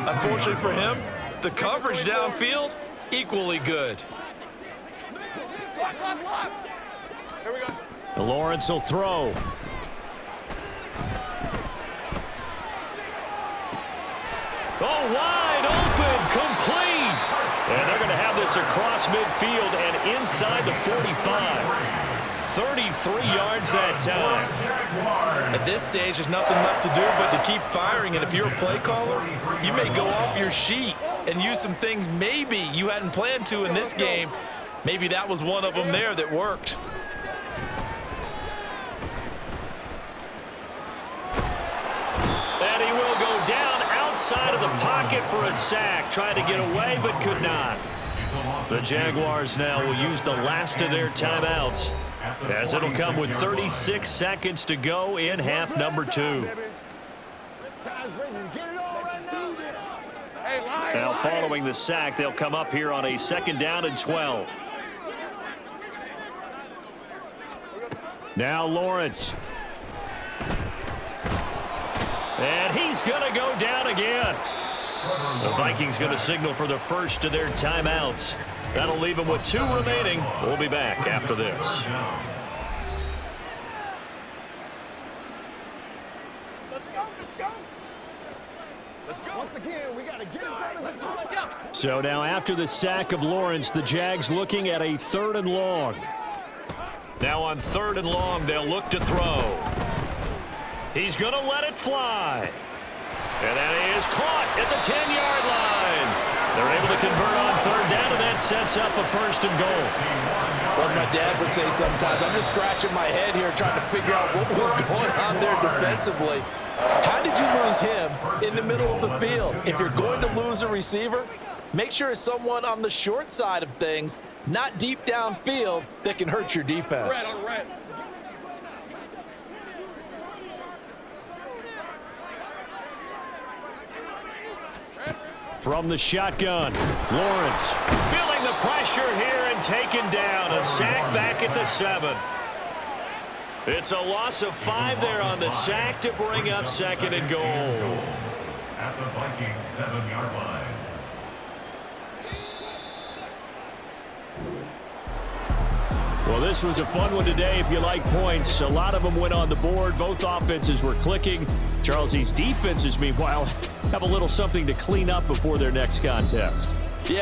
Speaker 2: Unfortunately for him, the coverage downfield, equally good.
Speaker 5: Here we go.
Speaker 3: Lawrence will throw.
Speaker 1: Oh, wide open, complete. And they're going to have this across midfield and inside the 45. 33 yards that time.
Speaker 2: At this stage, there's nothing left to do but to keep firing. And if you're a play caller, you may go off your sheet and use some things maybe you hadn't planned to in this game. Maybe that was one of them there that worked.
Speaker 1: And he will go down outside of the pocket for a sack. Tried to get away, but could not. The Jaguars now will use the last of their timeouts, as it'll come with 36 seconds to go in half number 2. Now following the sack, they'll come up here on a 2nd down and 12.
Speaker 3: Now Lawrence.
Speaker 1: And he's going to go down again. The Vikings going to signal for the first of their timeouts. That'll leave them with 2 remaining. We'll be back after this.
Speaker 5: Let's go. Once again, we got to get it done. Let's go.
Speaker 3: So now after the sack of Lawrence, the Jags looking at a 3rd and long.
Speaker 1: Now on 3rd and long, they'll look to throw. He's going to let it fly. And that is caught at the 10-yard line. They're able to convert on 3rd down, and that sets up a 1st and goal.
Speaker 7: Well, my dad would say sometimes, I'm just scratching my head here trying to figure out what was going on there defensively. How did you lose him in the middle of the field? If you're going to lose a receiver, make sure it's someone on the short side of things, not deep downfield, that can hurt your defense.
Speaker 3: From the shotgun, Lawrence.
Speaker 1: Feeling the pressure here and taken down. A sack back at the 7. It's a loss of 5 there on the sack to bring up 2nd and goal.
Speaker 4: At the Vikings 7-yard line.
Speaker 3: Well, this was a fun one today if you like points. A lot of them went on the board. Both offenses were clicking. Charles, these defenses, meanwhile, have a little something to clean up before their next contest.
Speaker 7: Yeah,